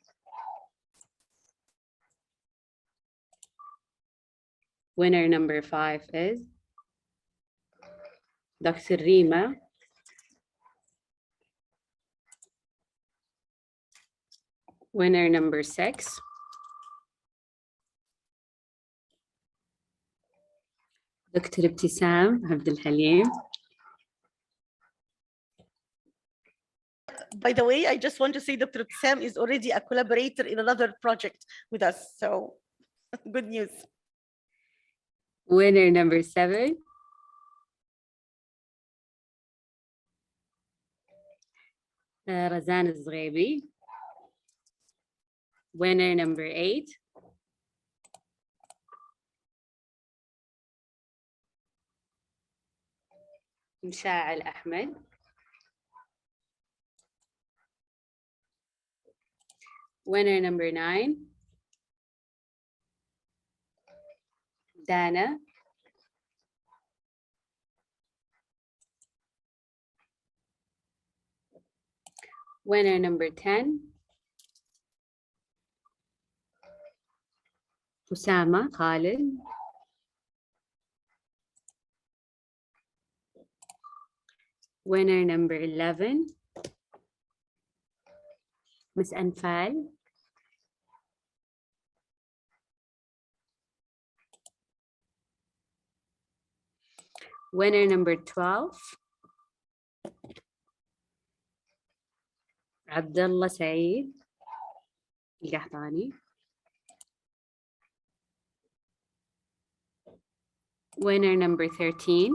Speaker 7: Winner number 5 is Dr. Rima. Winner number 6, Dr. Ibtisam Abdul Halim.
Speaker 3: By the way, I just want to say Dr. Ibtisam is already a collaborator in another project with us. So good news.
Speaker 7: Winner number 7, Razan Zghaibi. Winner number 8, Msha'al Ahmed. Winner number 9, Dana. Winner number 10, Usama Khalid. Winner number 11, Ms. Anfal. Winner number 12, Abdullah Saeed. القحطاني. Winner number 13.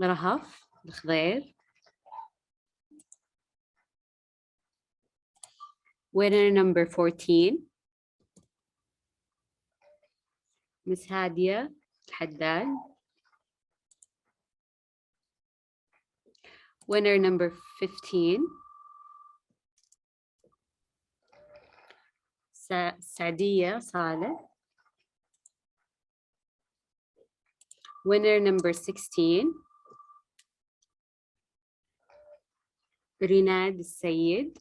Speaker 7: رهف الخضير. Winner number 14. Miss هادية الحداد. Winner number 15. سعدية صالح. Winner number 16. ريناد السيد.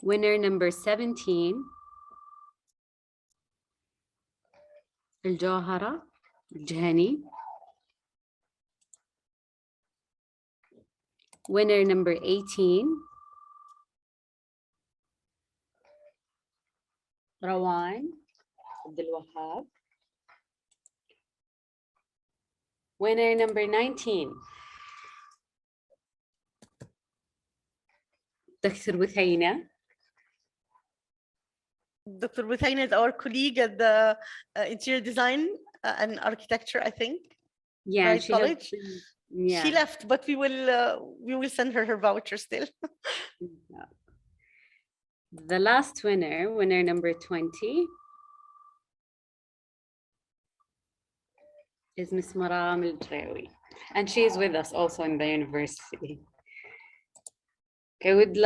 Speaker 7: Winner number 17. الجوهرة الجهني. Winner number 18. روان عبد الوهاب. Winner number 19. دكتور بثينة.
Speaker 3: Dr. Buthaina is our colleague at the interior design and architecture, I think.
Speaker 7: Yeah,
Speaker 3: Right,
Speaker 7: she
Speaker 3: college?
Speaker 7: yeah.
Speaker 3: She left, but we will send her her voucher still.
Speaker 7: The last winner, winner number 20, is Miss Maram Al-Drawi, and she is with us also in the university. Okay, we'd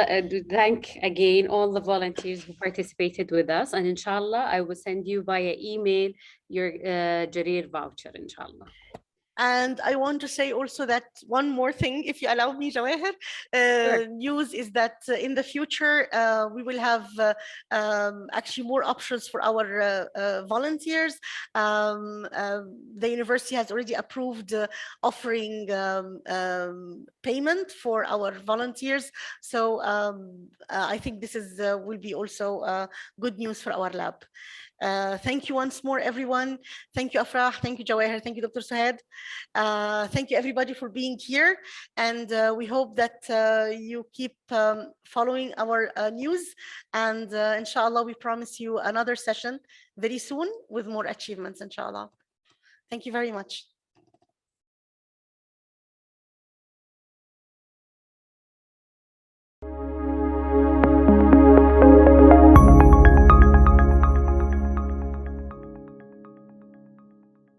Speaker 7: thank again all the volunteers who participated with us, and inshallah, I will send you via email your Jareer voucher, inshallah.
Speaker 3: And I want to say also that one more thing, if you allow me, Jawahir,
Speaker 7: Sure.
Speaker 3: news is that in the future, we will have actually more options for our volunteers. The university has already approved offering payment for our volunteers. So I think this is will be also good news for our lab. Thank you once more, everyone. Thank you, Afrah. Thank you, Jawahir. Thank you, Dr. Suhaid. Thank you, everybody, for being here. And we hope that you keep following our news. And inshallah, we promise you another session very soon with more achievements, inshallah. Thank you very much.